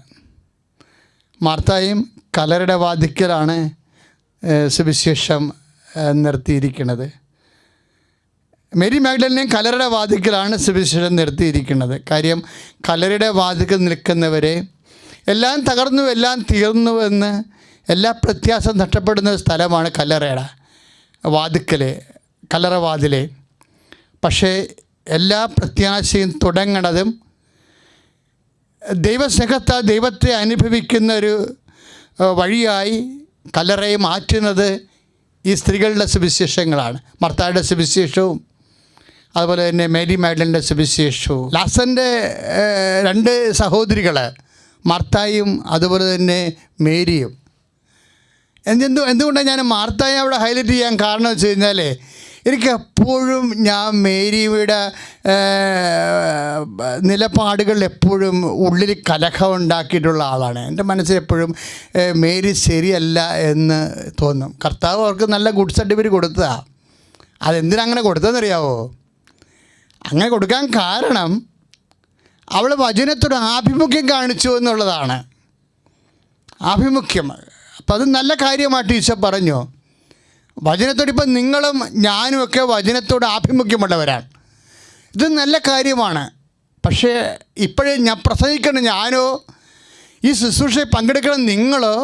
മാർത്തായും കല്ലറയുടെ വാതിൽക്കലാണ് സുവിശേഷം നിർത്തിയിരിക്കുന്നത്. മേരി മാഗ്ഡലിനെയും കല്ലറയുടെ വാതിൽക്കലാണ് സുവിശേഷം നിർത്തിയിരിക്കുന്നത്. കാര്യം കല്ലറയുടെ വാതിൽക്കൽ നിൽക്കുന്നവരെ എല്ലാം തകർന്നു, എല്ലാം തീർന്നുവെന്ന്, എല്ലാ പ്രത്യാശ നഷ്ടപ്പെടുന്ന സ്ഥലമാണ് കല്ലറയുടെ വാതിൽക്കൽ, കല്ലറ വാതിലെ. പക്ഷേ എല്ലാ പ്രത്യാശയും തുടങ്ങണതും ദൈവസ്നേഹത്താൽ ദൈവത്തെ അനുഭവിക്കുന്ന ഒരു വഴിയായി കല്ലറയെ മാറ്റുന്നത് ഈ സ്ത്രീകളുടെ സുവിശേഷങ്ങളാണ്. മർത്തായുടെ സുവിശേഷവും അതുപോലെ തന്നെ മേരി മാഗ്ഡലിൻ്റെ സുവിശേഷവും. ലാസൻ്റെ 2 സഹോദരികൾ മർത്തായും അതുപോലെ തന്നെ മേരിയും. എന്തുകൊണ്ടാണ് ഞാൻ മാർത്തായെ അവിടെ ഹൈലൈറ്റ് ചെയ്യാൻ കാരണം വെച്ച് കഴിഞ്ഞാൽ, എനിക്കെപ്പോഴും ഞാൻ മേരിയുടെ നിലപാടുകളിൽ എപ്പോഴും ഉള്ളിൽ കലഹം ഉണ്ടാക്കിയിട്ടുള്ള ആളാണ്. എൻ്റെ മനസ്സിൽ എപ്പോഴും മേരി ശരിയല്ല എന്ന് തോന്നും. കർത്താവ് അവർക്ക് നല്ല ഗുഡ് സർട്ടിഫിക്കറ്റ് കൊടുത്തതാണ്. അതെന്തിനങ്ങനെ കൊടുത്തതെന്നറിയാവോ? അങ്ങനെ കൊടുക്കാൻ കാരണം അവൾ വചനത്തോട് ആഭിമുഖ്യം കാണിച്ചു എന്നുള്ളതാണ്. ആഭിമുഖ്യം. അപ്പം അത് നല്ല കാര്യമായിട്ട് ഈശോ പറഞ്ഞു. വചനത്തോട് ഇപ്പം നിങ്ങളും ഞാനുമൊക്കെ വചനത്തോട് ആഭിമുഖ്യമുള്ളവരാണ്. ഇത് നല്ല കാര്യമാണ്. പക്ഷേ ഇപ്പോഴേ ഞാൻ പ്രസംഗിക്കണം ഞാനോ ഈ ശുശ്രൂഷയിൽ പങ്കെടുക്കണം നിങ്ങളോ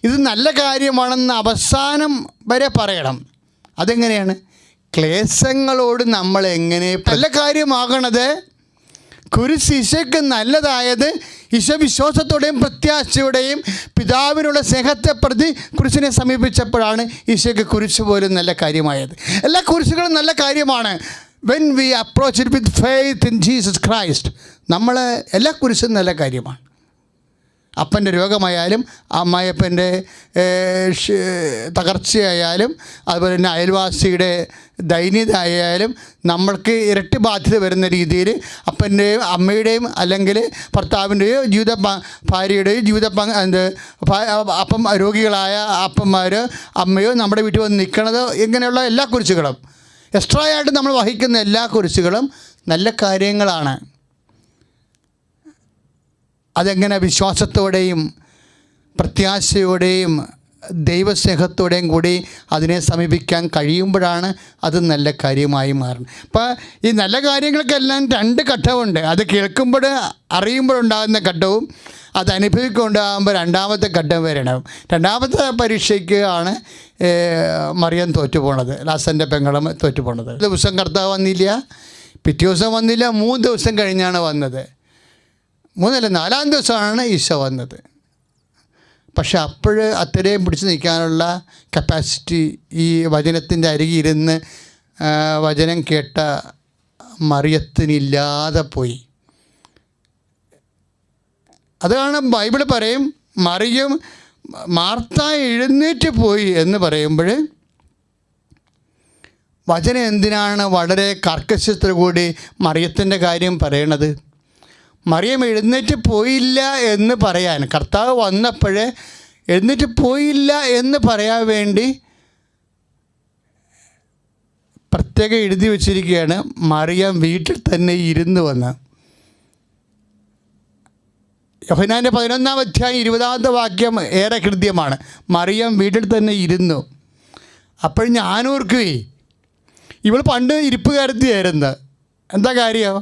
ഇത് നല്ല കാര്യമാണെന്ന് അവസാനം വരെ പറയണം. അതെങ്ങനെയാണ്? ക്ലേശങ്ങളോട് നമ്മൾ എങ്ങനെ നല്ല കാര്യമാകണത്? കുരിശ് ഈശോയ്ക്ക് നല്ലതായത് ഈശോ വിശ്വാസത്തോടെയും പ്രത്യാശയോടെയും പിതാവിനുള്ള സ്നേഹത്തെ പ്രതി കുരിശിനെ സമീപിച്ചപ്പോഴാണ് ഈശോയ്ക്ക് കുരിശ് പോലും നല്ല കാര്യമായത്. എല്ലാ കുരിശുകളും നല്ല കാര്യമാണ്. When we approach it with faith in Jesus Christ, നമ്മൾ എല്ലാ കുരിശും നല്ല കാര്യമാണ്. അപ്പൻ്റെ രോഗമായാലും അമ്മായപ്പൻ്റെ തകർച്ചയായാലും അതുപോലെ തന്നെ അയൽവാസിയുടെ ദൈന്യത ആയാലും നമ്മൾക്ക് ഇരട്ടി ബാധ്യത വരുന്ന രീതിയിൽ അപ്പൻ്റെയും അമ്മയുടെയും അല്ലെങ്കിൽ ഭർത്താവിൻ്റെയോ ഭാര്യയുടെയോ അപ്പം രോഗികളായ അപ്പന്മാർ അമ്മയോ നമ്മുടെ വീട്ടിൽ വന്ന് നിൽക്കണത്, ഇങ്ങനെയുള്ള എല്ലാ കുരിശുകളും എക്സ്ട്രാ ആയിട്ട് നമ്മൾ വഹിക്കുന്ന എല്ലാ കുരിശുകളും നല്ല കാര്യങ്ങളാണ്. അതെങ്ങനെ വിശ്വാസത്തോടെയും പ്രത്യാശയോടെയും ദൈവസ്നേഹത്തോടെയും കൂടി അതിനെ സമീപിക്കാൻ കഴിയുമ്പോഴാണ് അത് നല്ല കാര്യമായി മാറുന്നത്. അപ്പോൾ ഈ നല്ല കാര്യങ്ങൾക്കെല്ലാം 2 ഘട്ടമുണ്ട്. അത് കേൾക്കുമ്പോൾ അറിയുമ്പോഴുണ്ടാകുന്ന ഘട്ടവും അത് അനുഭവിക്കുണ്ടാകുമ്പോൾ 2ാമത്തെ ഘട്ടം വരണം. 2ാമത്തെ പരീക്ഷയ്ക്ക് ആണ് മറിയം തോറ്റുപോണത്, ലാസൻ്റെ പെങ്ങളും തോറ്റുപോണത്. ദിവസം കർത്താവ് വന്നില്ല, പിറ്റേ ദിവസം വന്നില്ല, 3 ദിവസം കഴിഞ്ഞാണ് വന്നത്. 3 അല്ല 4-ാം ദിവസമാണ് ഈശോ വന്നത്. പക്ഷെ അത്രയും പിടിച്ചു നിൽക്കാനുള്ള കപ്പാസിറ്റി ഈ വചനത്തിൻ്റെ അരികിരുന്ന് വചനം കേട്ട മറിയത്തിനില്ലാതെ പോയി. അതാണ് ബൈബിൾ പറയും, മറിയം മാർത്ത എഴുന്നേറ്റ് പോയി എന്ന് പറയുമ്പോൾ വചനം എന്തിനാണ് വളരെ കർക്കശത്തോടുകൂടി മറിയത്തിൻ്റെ കാര്യം പറയണത്? മറിയം എഴുന്നേറ്റ് പോയില്ല എന്ന് പറയാൻ, കർത്താവ് വന്നപ്പോഴേ എഴുന്നേറ്റ് പോയില്ല എന്ന് പറയാൻ വേണ്ടി പ്രത്യേകം എഴുതി വച്ചിരിക്കുകയാണ്, മറിയം വീട്ടിൽ തന്നെ ഇരുന്നു വന്ന്. യോഹന്നാൻ്റെ 11-ാം അധ്യായം 20-ാമത്തെ വാക്യം ഏറെ ഹൃദ്യമാണ്. മറിയം വീട്ടിൽ തന്നെ ഇരുന്നു. അപ്പോൾ ഞാനോർക്കുകയെ ഇവൾ പണ്ട് ഇരിപ്പുകാരത്തിയായിരുന്നു. എന്താ കാര്യം?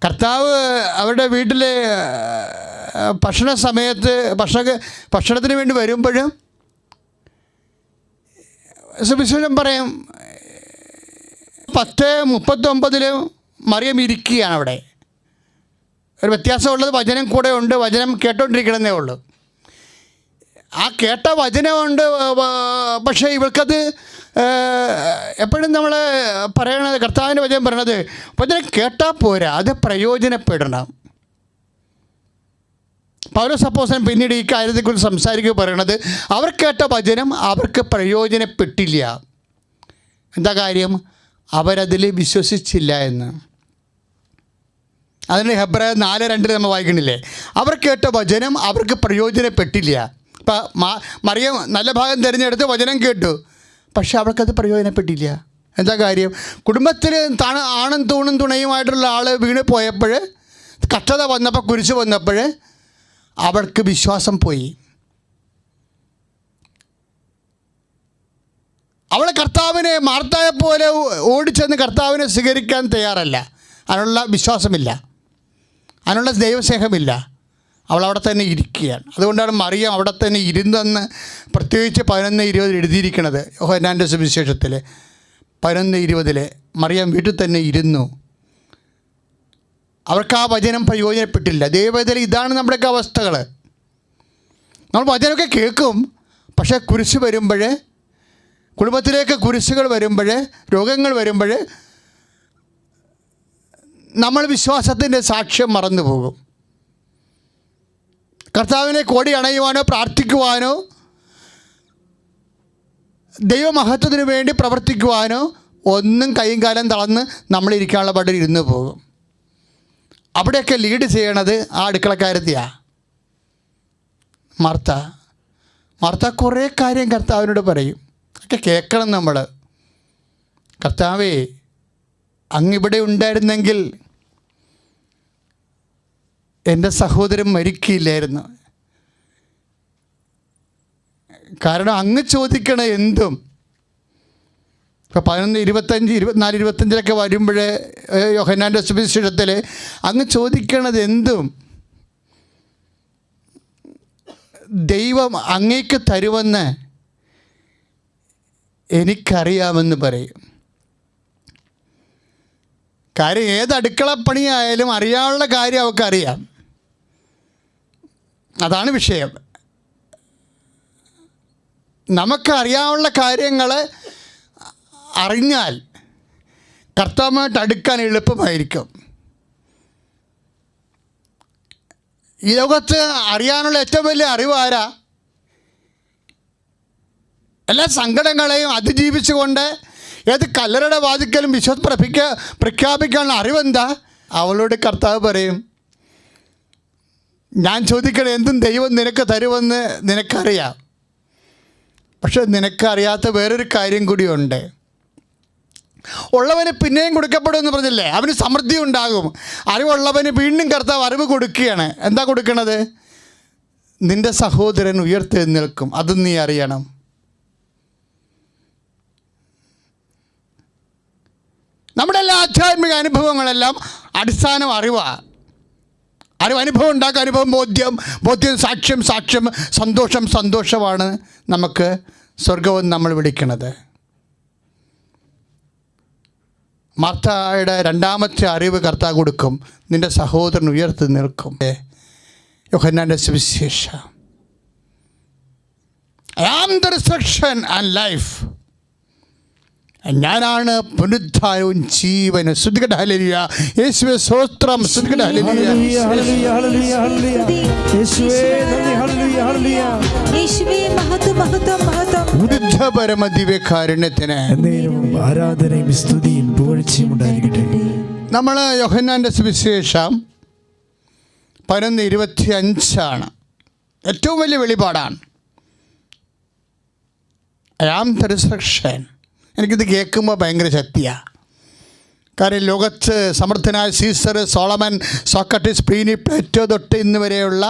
കർത്താവ് അവരുടെ വീട്ടിൽ ഭക്ഷണ സമയത്ത് ഭക്ഷണത്തിന് വേണ്ടി വരുമ്പോഴും സുവിശേഷം പറയും 10:39 മറിയം ഇരിക്കുകയാണ് അവിടെ. ഒരു വ്യത്യാസമുള്ളത് വചനം കൂടെ ഉണ്ട്, വചനം കേട്ടോണ്ടിരിക്കണമെന്നേ ഉള്ളൂ. ആ കേട്ട വചനമുണ്ട്, പക്ഷേ ഇവൾക്കത് എപ്പോഴും നമ്മൾ പറയണത്, കർത്താവിൻ്റെ വചനം പറയണത് വചനം കേട്ടാൽ പോരാ, അത് പ്രയോജനപ്പെടണം. പൗലോസ് അപ്പോസ്തലൻ പിന്നീട് ഈ കാര്യത്തെക്കുറിച്ച് സംസാരിക്കുക പറയണത്, അവർ കേട്ട വചനം അവർക്ക് പ്രയോജനപ്പെട്ടില്ല. എന്താ കാര്യം? അവരതിൽ വിശ്വസിച്ചില്ല എന്ന്. അതിന് ഹെബ്രായർ 4:2 നമ്മൾ വായിക്കണില്ലേ, അവർ കേട്ട വചനം അവർക്ക് പ്രയോജനപ്പെട്ടില്ല. ഇപ്പം മറിയം നല്ല ഭാഗം തിരഞ്ഞെടുത്ത് വചനം കേട്ടു, പക്ഷെ അവർക്കത് പ്രയോജനപ്പെട്ടില്ല. എന്താ കാര്യം? കുടുംബത്തിൽ ആണും തൂണും തുണയുമായിട്ടുള്ള ആൾ വീണ് പോയപ്പോൾ, കഷ്ടത വന്നപ്പോൾ, കുരിശ് വന്നപ്പോൾ അവൾക്ക് വിശ്വാസം പോയി. അവൾ കർത്താവിനെ മാർത്തയെ പോലെ ഓടിച്ചെന്ന് കർത്താവിനെ സ്വീകരിക്കാൻ തയ്യാറല്ല. അതിനുള്ള വിശ്വാസമില്ല, അതിനുള്ള ദൈവസ്നേഹമില്ല. അവൾ അവിടെ തന്നെ ഇരിക്കുകയാണ്. അതുകൊണ്ടാണ് മറിയം അവിടെ തന്നെ ഇരുന്നെന്ന് പ്രത്യേകിച്ച് 11:20 എഴുതിയിരിക്കുന്നത്. യോഹന്നാൻ്റെ സുവിശേഷത്തിൽ 11:20 മറിയം വീട്ടിൽ തന്നെ ഇരുന്നു. അവർക്ക് ആ വചനം പ്രയോജനപ്പെട്ടില്ല. ദൈവവേദന ഇതാണ് നമ്മുടെയൊക്കെ അവസ്ഥകൾ. നമ്മൾ വചനമൊക്കെ കേൾക്കും, പക്ഷേ കുരിശ് വരുമ്പോൾ, കുടുംബത്തിലേക്ക് കുരിശുകൾ വരുമ്പോൾ, രോഗങ്ങൾ വരുമ്പോൾ നമ്മൾ വിശ്വാസത്തിൻ്റെ സാക്ഷ്യം മറന്നു പോകും. കർത്താവിനെ കോടി അണയുവാനോ പ്രാർത്ഥിക്കുവാനോ ദൈവമഹത്വത്തിന് വേണ്ടി പ്രവർത്തിക്കുവാനോ ഒന്നും കൈയും കാലം തളർന്ന് നമ്മളിരിക്കാനുള്ള പടിയിൽ ഇരുന്ന് പോകും. അവിടെയൊക്കെ ലീഡ് ചെയ്യണത് ആ അടുക്കളക്കാരത്തിയാണ്, മാർത്ത കുറേ കാര്യം കർത്താവിനോട് പറയും. ഒക്കെ കേൾക്കണം നമ്മൾ. കർത്താവേ, അങ്ങിവിടെ ഉണ്ടായിരുന്നെങ്കിൽ എൻ്റെ സഹോദരൻ മരിക്കില്ലായിരുന്നു. കാരണം അങ്ങ് ചോദിക്കണ എന്തും. ഇപ്പോൾ 11:25, 24, 25 വരുമ്പോൾ യോഹന്നാൻ്റെ സുവിശേഷത്തിൽ അങ്ങ് ചോദിക്കണത് എന്തും ദൈവം അങ്ങേക്ക് തരുമെന്ന് എനിക്കറിയാമെന്ന് പറയും. കാര്യം ഏത് അടുക്കളപ്പണിയായാലും അറിയാനുള്ള കാര്യം അവൾക്കറിയാം. അതാണ് വിഷയം. നമുക്കറിയാനുള്ള കാര്യങ്ങൾ അറിഞ്ഞാൽ കർത്താവുമായിട്ട് അടുക്കാൻ എളുപ്പമായിരിക്കും. ഈ ലോകത്ത് അറിയാനുള്ള ഏറ്റവും വലിയ അറിവ് ആരാ? എല്ലാ സങ്കടങ്ങളെയും അതിജീവിച്ചുകൊണ്ട് ഏത് കല്ലറയുടെ വാതിക്കലും പ്രഖ്യാപിക്കാനുള്ള അറിവെന്താ? അവളോട് കർത്താവ് പറയും, ഞാൻ ചോദിക്കണ എന്തും ദൈവം നിനക്ക് തരുമെന്ന് നിനക്കറിയാം. പക്ഷെ നിനക്കറിയാത്ത വേറൊരു കാര്യം കൂടിയുണ്ട്. ഉള്ളവന് പിന്നെയും കൊടുക്കപ്പെടുമെന്ന് പറഞ്ഞില്ലേ? അവന് സമൃദ്ധി ഉണ്ടാകും. അറിവുള്ളവന് വീണ്ടും കർത്താവ് അറിവ് കൊടുക്കുകയാണ്. എന്താ കൊടുക്കണത്? നിൻ്റെ സഹോദരൻ ഉയർത്തെഴുന്നേൽക്കും. അതും നീ അറിയണം. നമ്മുടെ എല്ലാ ആധ്യാത്മിക അനുഭവങ്ങളെല്ലാം അടിസ്ഥാനം അറിവാണ്. അനുഭവം ഉണ്ടാക്കുക, അനുഭവം ബോധ്യം, സാക്ഷ്യം, സന്തോഷമാണ് നമുക്ക് സ്വർഗവും നമ്മൾ വിളിക്കുന്നത്. മാർത്തയുടെ രണ്ടാമത്തെ അറിവ് കർത്താവ് കൊടുക്കും, നിൻ്റെ സഹോദരൻ ഉയർത്തി നിൽക്കും. യോഹന്നാൻ്റെ സുവിശേഷം, I am the resurrection and life. ഞാനാണ് പുനരുത്ഥാനവും ജീവനും. സ്തുതിക്കട്ടെ, ഹല്ലേലൂയ. യേശുവേ സ്തോത്രം. സ്തുതിക്കട്ടെ, ഹല്ലേലൂയ. പരമദിവ്യകാരുണ്യത്തിന് ആരാധനയും സ്തുതിയും പുകഴ്ചയും ഉണ്ടായിരിക്കട്ടെ. നമ്മൾ യോഹന്നാൻ്റെ സുവിശേഷം 11:25 ഏറ്റവും വലിയ വെളിപാടാണ്. I am the resurrection. എനിക്കിത് കേൾക്കുമ്പോൾ ഭയങ്കര ശക്തിയാണ്. കാര്യം ലോകത്ത് സമർത്ഥനായ Caesar, Solomon, Socrates, Pliny, Plato തൊട്ട് ഇന്ന് വരെയുള്ള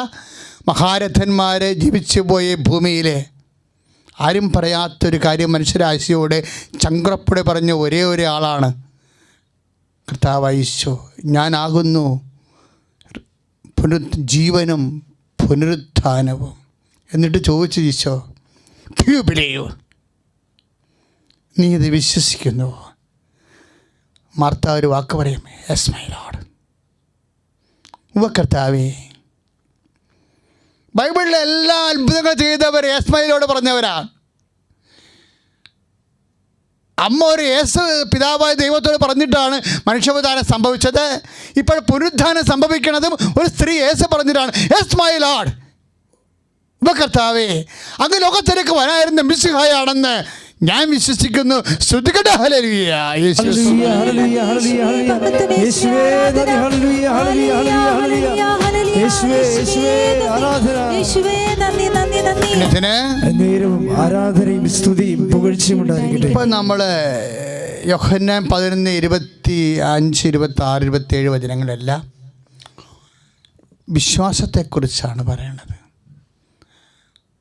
മഹാരഥന്മാർ ജീവിച്ചു പോയ ഭൂമിയിൽ ആരും പറയാത്തൊരു കാര്യം മനുഷ്യരാശിയോട് ചങ്കുറപ്പോടെ പറഞ്ഞ ഒരേ ഒരാളാണ് കർത്താവ് യേശു. ഞാനാകുന്നു ജീവനും പുനരുത്ഥാനവും. എന്നിട്ട് ചോദിച്ചു ഈശോ, "Do you believe?" നീ ഇത് വിശ്വസിക്കുന്നുവോ? മാർത്ത ഒരു വാക്ക് പറയും, "Yes my Lord." കർത്താവേ. ബൈബിളിലെ എല്ലാ അത്ഭുതങ്ങൾ ചെയ്തവർ യെസ് മൈ ലോർഡ് പറഞ്ഞവരാ. അമ്മ ഒരു യേശു പിതാവായ ദൈവത്തോട് പറഞ്ഞിട്ടാണ് മനുഷ്യാവതാരം സംഭവിച്ചത്. ഇപ്പോൾ പുനരുത്ഥാനം സംഭവിക്കുന്നതും ഒരു സ്ത്രീ യേശു പറഞ്ഞിട്ടാണ്, യെസ് മൈ ലോർഡ്. കർത്താവേ, അങ്ങ് ലോകത്തിലേക്ക് വരായിരുന്ന മിശിഹായാണെന്ന് ഞാൻ വിശ്വസിക്കുന്നു. ശ്രുതികട ഹല്ലേലൂയ. ആരാധനയും സ്തുതിയും പുകഴ്ചയും ഉണ്ടായിരിക്കട്ടെ. ഇപ്പം നമ്മൾ യോഹന്നാൻ 11:25-26-27 വചനങ്ങളെല്ലാം വിശ്വാസത്തെക്കുറിച്ചാണ് പറയണത്.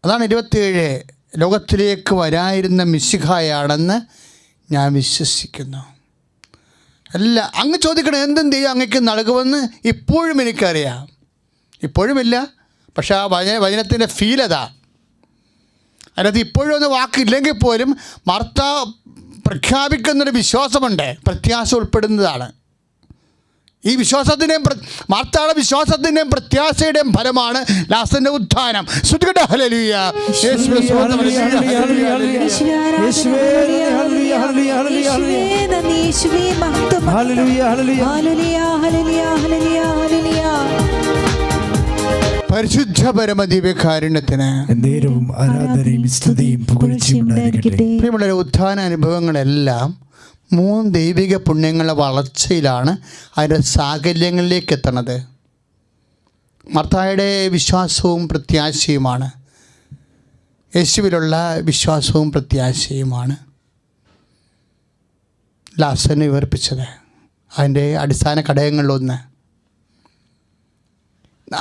അതാണ് 27. ലോകത്തിലേക്ക് വരായിരുന്ന മിശിഹായാണെന്ന് ഞാൻ വിശ്വസിക്കുന്നു. അല്ല, അങ്ങ് ചോദിക്കണം എന്തെന്ത് ചെയ്യും അങ്ങക്ക് നൽകുമെന്ന്. ഇപ്പോഴും എനിക്കറിയാം, ഇപ്പോഴുമില്ല, പക്ഷെ ആ വചനത്തിൻ്റെ ഫീൽ അതാ. അതിനകത്ത് ഇപ്പോഴും ഒന്ന് വാക്കില്ലെങ്കിൽ പോലും മാർത്ത പ്രഖ്യാപിക്കുന്നൊരു വിശ്വാസമുണ്ട്, പ്രത്യാശ ഉൾപ്പെടുന്നതാണ്. ഈ വിശ്വാസത്തിൻ്റെയും മാർത്തയുടെ വിശ്വാസത്തിൻ്റെയും പ്രത്യാശയുടെയും ഫലമാണ് ലാസറിന്റെ ഉത്ഥാനം. ഹല്ലേലൂയ. പരിശുദ്ധ പരമദിവ്യകാരുണ്യത്തിന് ആരാധനയും സ്തുതിയും പുകഴ്ചയും ഉണ്ടായിരിക്കട്ടെ. പ്രിയമുള്ളവരെ, ഉത്ഥാന അനുഭവങ്ങളെല്ലാം 3 ദൈവിക പുണ്യങ്ങളുടെ വളർച്ചയിലാണ് അതിൻ്റെ സാകല്യങ്ങളിലേക്ക് എത്തണത്. മാർത്തായുടെ വിശ്വാസവും പ്രത്യാശയുമാണ്, യേശുവിലുള്ള വിശ്വാസവും പ്രത്യാശയുമാണ് ലാസറിനെ വിവരിപ്പിച്ചത്. അതിൻ്റെ അടിസ്ഥാന ഘടകങ്ങളിലൊന്ന്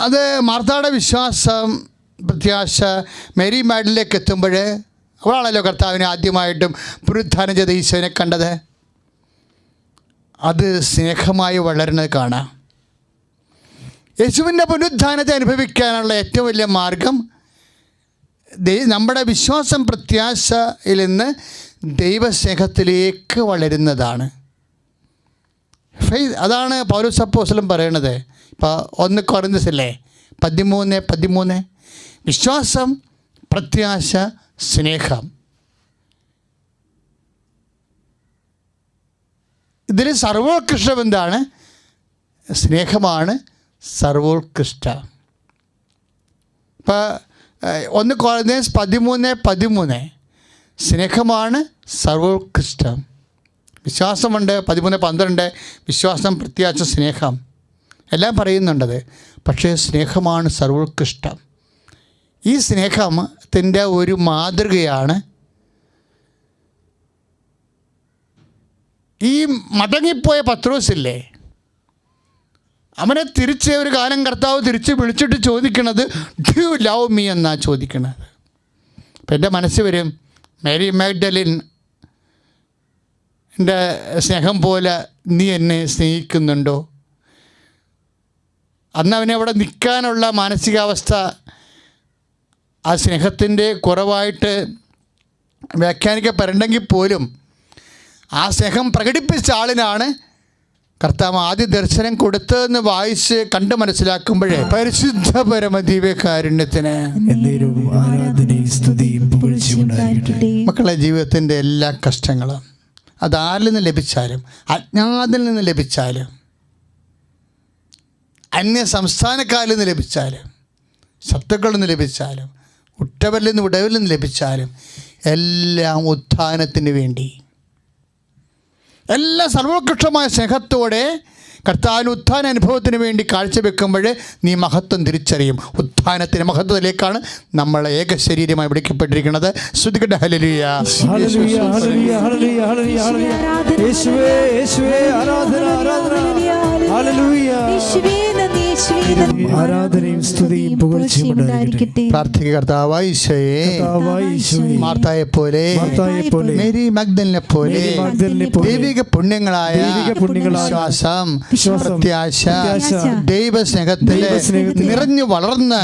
അത് മാർത്തായുടെ വിശ്വാസം പ്രത്യാശ മേരി മാഡിലേക്ക് എത്തുമ്പോൾ അവളാണല്ലോ കർത്താവിനെ ആദ്യമായിട്ടും പുനരുത്ഥാനം ചെയ്ത ഈശോനെ കണ്ടത്. അത് സ്നേഹമായി വളരുന്നത് കാണാം. യേശുവിൻ്റെ പുനരുത്ഥാനത്തെ അനുഭവിക്കാനുള്ള ഏറ്റവും വലിയ മാർഗം നമ്മുടെ വിശ്വാസം പ്രത്യാശയിൽ നിന്ന് ദൈവസ്നേഹത്തിലേക്ക് വളരുന്നതാണ്. അതാണ് പൗലോസ് അപ്പോസ്തലൻ പറയണത്. ഇപ്പോൾ 1 കൊരിന്ത്യസിലെ 13 വിശ്വാസം, പ്രത്യാശ, സ്നേഹം. ഇതിൽ സർവോത്കൃഷ്ടം എന്താണ്? സ്നേഹമാണ് സർവോത്കൃഷ്ടം. ഇപ്പോൾ 1 കൊരിന്ത്യസ് 13 സ്നേഹമാണ് സർവോത്കൃഷ്ടം. വിശ്വാസമുണ്ട് 13:12 വിശ്വാസം, പ്രത്യാശ, സ്നേഹം എല്ലാം പറയുന്നുണ്ടത്. പക്ഷേ സ്നേഹമാണ് സർവോത്കൃഷ്ടം. ഈ സ്നേഹത്തിൻ്റെ ഒരു മാതൃകയാണ് ഈ മടങ്ങിപ്പോയ പത്രോസില്ലേ, അവനെ തിരിച്ച് ഒരു കാലം കർത്താവ് തിരിച്ച് വിളിച്ചിട്ട് ചോദിക്കണത് ഡു യു ലവ് മീ എന്നാണ് ചോദിക്കണത്. അപ്പം എൻ്റെ മനസ്സ് വരും, മേരി മാഗ്ഡലിൻ എൻ്റെ സ്നേഹം പോലെ നീ എന്നെ സ്നേഹിക്കുന്നുണ്ടോ? അന്ന് അവനെ അവിടെ നിൽക്കാനുള്ള മാനസികാവസ്ഥ ആ സ്നേഹത്തിൻ്റെ കുറവായിട്ട് വ്യാഖ്യാനിക്കപ്പെടണമെങ്കിൽ പോലും ആ സ്നേഹം പ്രകടിപ്പിച്ച ആളിനാണ് കർത്താവ് ആദ്യ ദർശനം കൊടുത്തതെന്ന് വായിച്ച് കണ്ട് മനസ്സിലാക്കുമ്പോഴേ പരിശുദ്ധ പരമദിവ്യകാരുണ്യത്തിന് മക്കളെ ജീവിതത്തിൻ്റെ എല്ലാ കഷ്ടങ്ങളും അതാരിൽ നിന്ന് ലഭിച്ചാലും, അജ്ഞാതിൽ നിന്ന് ലഭിച്ചാലും, അന്യ സംസ്ഥാനക്കാരിൽ നിന്ന് ലഭിച്ചാലും, ശത്രുക്കളിൽ നിന്ന് ലഭിച്ചാലും, ഉറ്റവരിൽ നിന്ന് ഉടവിൽ നിന്ന് ലഭിച്ചാലും എല്ലാം ഉത്ഥാനത്തിന് വേണ്ടി, എല്ലാ സർവോത്കൃഷ്ടമായ സ്നേഹത്തോടെ കർത്താവിന് ഉത്ഥാന അനുഭവത്തിന് വേണ്ടി കാഴ്ചവെക്കുമ്പോൾ നീ മഹത്വം തിരിച്ചറിയും. ഉത്ഥാനത്തിൻ്റെ മഹത്വത്തിലേക്കാണ് നമ്മൾ ഏക ശരീരമായി വിളിക്കപ്പെട്ടിരിക്കുന്നത്. ശ്രുതികട ഹല്ലേലൂയ. ആരാധനയും സ്തുതിയും പുകഴ്ചയും ഉണ്ടായിരിക്കട്ടെ. പ്രാർത്ഥിക്കുക. കർത്താവായ ഈശോയെ, മാർത്തായെ പോലെ മേരി മഗ്ദലിനെ പോലെ ദൈവിക പുണ്യങ്ങളായ വിശ്വാസം, പ്രത്യാശ, ദൈവസ്നേഹത്തിൽ നിറഞ്ഞു വളർന്ന്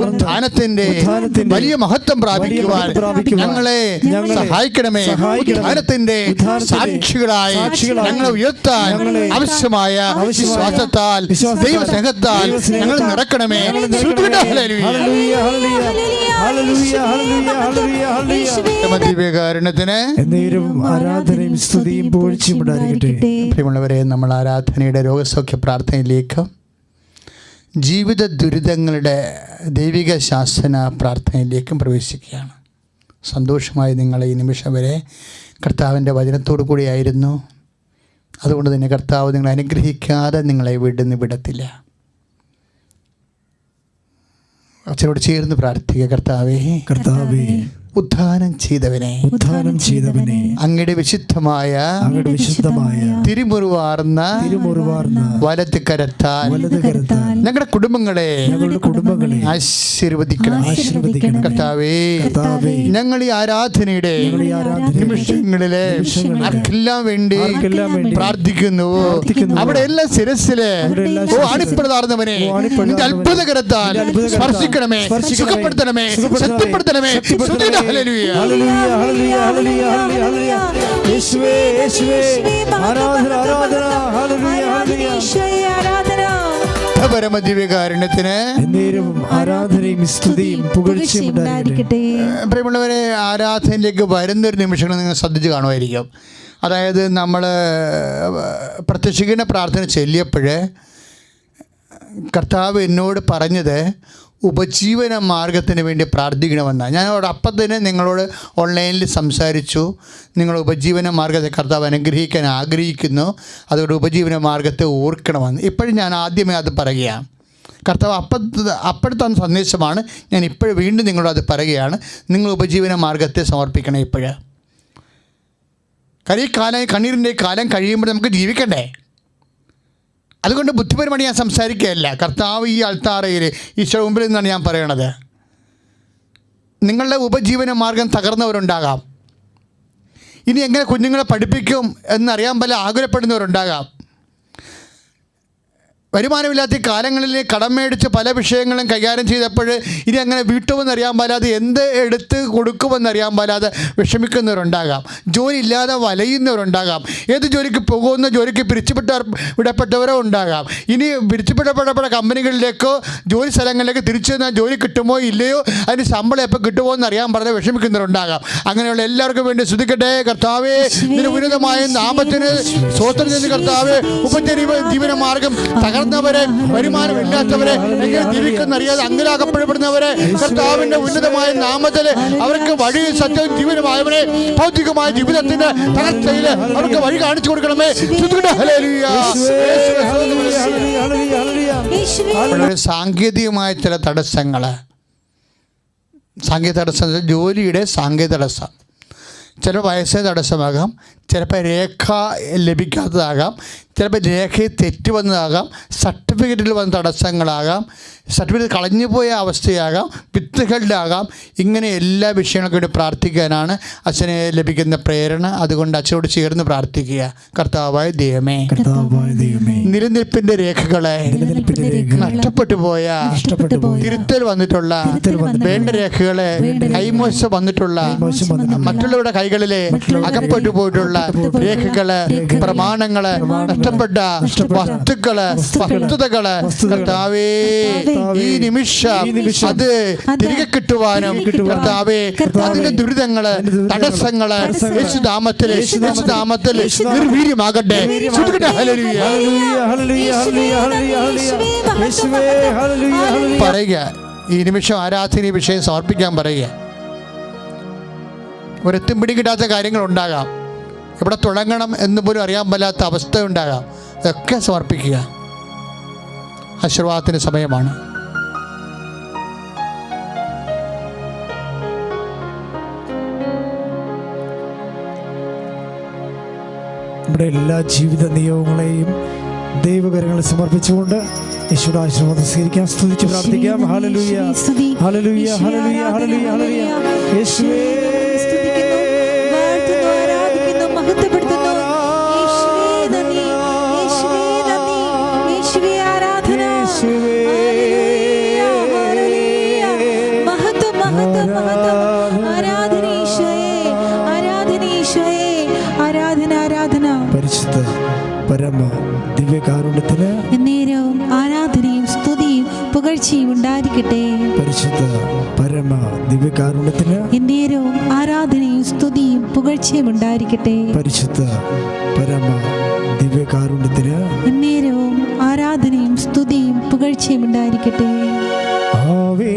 ഉത്ഥാനത്തിന്റെ വലിയ മഹത്വം പ്രാപിക്കുവാൻ ഞങ്ങളെ സഹായിക്കണമേ. ഉത്ഥാനത്തിന്റെ സാക്ഷികളായി ഞങ്ങളെ ഉയർത്താൻ ആവശ്യമായ വിശ്വാസത്താൽ, ദൈവസ്നേഹത്താൽ ഞങ്ങൾ നിറക്കണമേ. ദിവ്യകാരുണ്യത്തിന് ആരാധനയും സ്തുതിയും പുകഴ്ചയും ഉണ്ടായിരിക്കട്ടെ. പ്രിയമുള്ളവരെ, നമ്മൾ ആരാധനയുടെ രോഗസൗഖ്യ പ്രാർത്ഥനയിലേക്ക്, ജീവിത ദുരിതങ്ങളുടെ ദൈവിക ശാസന പ്രാർത്ഥനയിലേക്കും പ്രവേശിക്കുകയാണ്. സന്തോഷമായി നിങ്ങൾ ഈ നിമിഷം വരെ കർത്താവിൻ്റെ വചനത്തോടു കൂടിയായിരുന്നു. അതുകൊണ്ട് തന്നെ കർത്താവ് നിങ്ങളെ അനുഗ്രഹിക്കാതെ നിങ്ങളെ വിടത്തില്ല. അച്ഛനോട് ചേർന്ന് പ്രാർത്ഥിക്കുക. കർത്താവേ, ഉദ്ധാനം ചെയ്തവനെ അങ്ങയുടെ വിശുദ്ധമായ തിരുമുറിവാർന്ന വലത് കരത്താൽ ഞങ്ങളുടെ കുടുംബങ്ങളെ ആശീർവദിക്കണം. കർത്താവേ, ഞങ്ങൾ ഈ ആരാധനയുടെ നിമിഷങ്ങളിലെ ആർക്കെല്ലാം വേണ്ടി പ്രാർത്ഥിക്കുന്നു, അവിടെ എല്ലാ ശിരസില് അണിപ്രതാർന്നവനെ നിന്റെ അത്ഭുത കരത്താൽ സ്പർശിക്കണമേ, സുഖപ്പെടുത്തണമേ, ശക്തിപ്പെടുത്തണമേ. പരമദിവ്യകാരുണ്യത്തിന് ആരാധനയും സ്തുതിയും പുകഴ്ചയും ഉണ്ടായിരിക്കട്ടെ. പ്രിയമുള്ളവരെ, ആരാധനയിലേക്ക് വരുന്നൊരു നിമിഷങ്ങൾ നിങ്ങൾ ശ്രദ്ധിച്ച് കാണുമായിരിക്കും. അതായത് നമ്മൾ പ്രത്യക്ഷീകരണ പ്രാർത്ഥന ചൊല്ലിയപ്പോൾ കർത്താവ് എന്നോട് പറഞ്ഞത് ഉപജീവന മാർഗത്തിന് വേണ്ടി പ്രാർത്ഥിക്കണമെന്നാണ്. ഞാൻ അവിടെ അപ്പം തന്നെ നിങ്ങളോട് ഓൺലൈനിൽ സംസാരിച്ചു. നിങ്ങൾ ഉപജീവന മാർഗത്തെ കർത്താവ് അനുഗ്രഹിക്കാൻ ആഗ്രഹിക്കുന്നു, അതുകൊണ്ട് ഉപജീവന മാർഗത്തെ ഓർക്കണമെന്ന്. ഇപ്പോഴും ഞാൻ ആദ്യമേ അത് പറയുകയാണ്. കർത്താവ് അപ്പോഴത്തെ സന്ദേശമാണ് ഞാൻ ഇപ്പോഴും വീണ്ടും നിങ്ങളോട് അത് പറയുകയാണ്. നിങ്ങൾ ഉപജീവന മാർഗത്തെ സമർപ്പിക്കണം ഇപ്പോഴ്. കണ്ണീരിൻ്റെ കാലം കഴിയുമ്പോൾ നമുക്ക് ജീവിക്കണ്ടേ? അതുകൊണ്ട് ബുദ്ധിപരമായി ഞാൻ സംസാരിക്കുകയല്ല. കർത്താവ് ഈ അൾത്താറയിൽ ഈശോ മുമ്പിൽ നിന്നാണ് ഞാൻ പറയണത്. നിങ്ങളുടെ ഉപജീവന മാർഗം തകർന്നവരുണ്ടാകാം. ഇനി എങ്ങനെ കുഞ്ഞുങ്ങളെ പഠിപ്പിക്കും എന്നറിയാൻ പല ആകുലപ്പെടുന്നവരുണ്ടാകാം. വരുമാനമില്ലാത്ത കാലങ്ങളിൽ കടം മേടിച്ച് പല വിഷയങ്ങളും കൈകാര്യം ചെയ്തപ്പോൾ ഇനി അങ്ങനെ വീട്ടുമെന്നറിയാൻ പാലാതെ എന്ത് എടുത്ത് കൊടുക്കുമെന്നറിയാൻ പാലാതെ വിഷമിക്കുന്നവരുണ്ടാകാം. ജോലി ഇല്ലാതെ വലയുന്നവരുണ്ടാകാം. ഏത് ജോലിക്ക് പോകുന്ന ജോലിക്ക് വിടപ്പെട്ടവരോ ഉണ്ടാകാം. ഇനി പിരിച്ചുവിടപ്പെട്ട കമ്പനികളിലേക്കോ ജോലി സ്ഥലങ്ങളിലേക്ക് തിരിച്ചു വന്നാൽ ജോലി കിട്ടുമോ ഇല്ലയോ, അതിന് ശമ്പളം എപ്പോൾ കിട്ടുമോ എന്നറിയാൻ പറഞ്ഞ് വിഷമിക്കുന്നവരുണ്ടാകാം. അങ്ങനെയുള്ള എല്ലാവർക്കും വേണ്ടി സ്തുതിക്കട്ടെ. കർത്താവേ, ഇതിന് ഉന്നതമായ നാമത്തിന് സ്വോത്രം ചെയ്ത് കർത്താവേ, ഉപജീവന മാർഗം തകർന്നവരെ, വരുമാനമില്ലാത്തവരെ, എങ്ങനെ ജീവിക്കുന്നറിയാതെ അങ്കലാക്കപ്പെടുന്നവരെ കർത്താവിന്റെ ഉന്നതമായ നാമത്തിൽ അവർക്ക് വഴി സത്യവും ജീവനുമായവനെ ഭൗതികമായ ജീവിതത്തിന്റെ തകർച്ചയിൽ അവർക്ക് വഴി കാണിച്ചു കൊടുക്കണമേ. സാങ്കേതികമായ ചില തടസ്സങ്ങൾ, സാങ്കേതിക തടസ്സം, ജോലിയുടെ സാങ്കേതിക തടസ്സം, ചിലപ്പോൾ വയസ്സിന് തടസ്സമാകാം, ചിലപ്പോൾ രേഖ ലഭിക്കാത്തതാകാം, ചിലപ്പോൾ രേഖയിൽ തെറ്റ് വന്നതാകാം, സർട്ടിഫിക്കറ്റിൽ വന്ന തടസ്സങ്ങളാകാം, സർട്ടിഫിക്കറ്റ് കളഞ്ഞുപോയ അവസ്ഥയാകാം, വിത്തുകളുടെ ആകാം. ഇങ്ങനെ എല്ലാ വിഷയങ്ങൾക്കും വേണ്ടി പ്രാർത്ഥിക്കാനാണ് അച്ഛനെ ലഭിക്കുന്ന പ്രേരണ. അതുകൊണ്ട് അച്ഛനോട് ചേർന്ന് പ്രാർത്ഥിക്കുക. കർത്താവായ ദൈവമേ, നിലനിൽപ്പിൻ്റെ രേഖകളെ, നഷ്ടപ്പെട്ടു പോയ, തിരുത്തൽ വന്നിട്ടുള്ള, വേണ്ട രേഖകളെ കൈമോശം വന്നിട്ടുള്ള, മറ്റുള്ളവരുടെ കൈകളിലെ അകപ്പെട്ടു പോയിട്ടുള്ള രേഖകള്, പ്രമാണങ്ങള്, നഷ്ടപ്പെട്ട വസ്തുക്കള്, വസ്തുതകള് കർത്താവേ, ഈ നിമിഷം അത് തിരികെ കിട്ടുവാനും കർത്താവേ, അതിന്റെ ദുരിതങ്ങള്, തടസ്സങ്ങള് യേശുനാമത്തിൽ നിർവീര്യമാകട്ടെ. പറയുക, ഈ നിമിഷം ആരാധന വിഷയം സമർപ്പിക്കാൻ പറയുക. ഒരെത്തും പിടി കിട്ടാത്ത കാര്യങ്ങളുണ്ടാകാം, എവിടെ തുടങ്ങണം എന്ന് പോലും അറിയാൻ പറ്റാത്ത അവസ്ഥ ഉണ്ടാകാം. ഇതൊക്കെ സമർപ്പിക്കുക. ആശീർവാദത്തിന് സമയമാണ്. നമ്മുടെ എല്ലാ ജീവിത നിയോഗങ്ങളെയും ദൈവകരങ്ങളിൽ സമർപ്പിച്ചുകൊണ്ട് യേശുവിന്റെ ആശീർവാദം സ്വീകരിക്കാം, സ്തുതിച്ച് പ്രാർത്ഥിക്കാം. Hallelujah, hallelujah, hallelujah, hallelujah, hallelujah. യേശുവേ പരിശുദ്ധ പരമ ദിവ്യകാരുണ്യത്തിന് എന്നേരവും ആരാധനയും സ്തുതിയും പുകഴ്ചയും ഉണ്ടായിരിക്കട്ടെ. പരിശുദ്ധ പരമ ദിവ്യകാരുണ്യത്തിന് എന്നേരവും ആരാധനയും സ്തുതിയും പുകഴ്ചയും ഉണ്ടായിരിക്കട്ടെ. പരിശുദ്ധ പരമ ദിവ്യകാരുണ്യത്തിന് എന്നേരവും ആരാധനയും സ്തുതിയും പുകഴ്ചയും ഉണ്ടായിരിക്കട്ടെ. ആവേ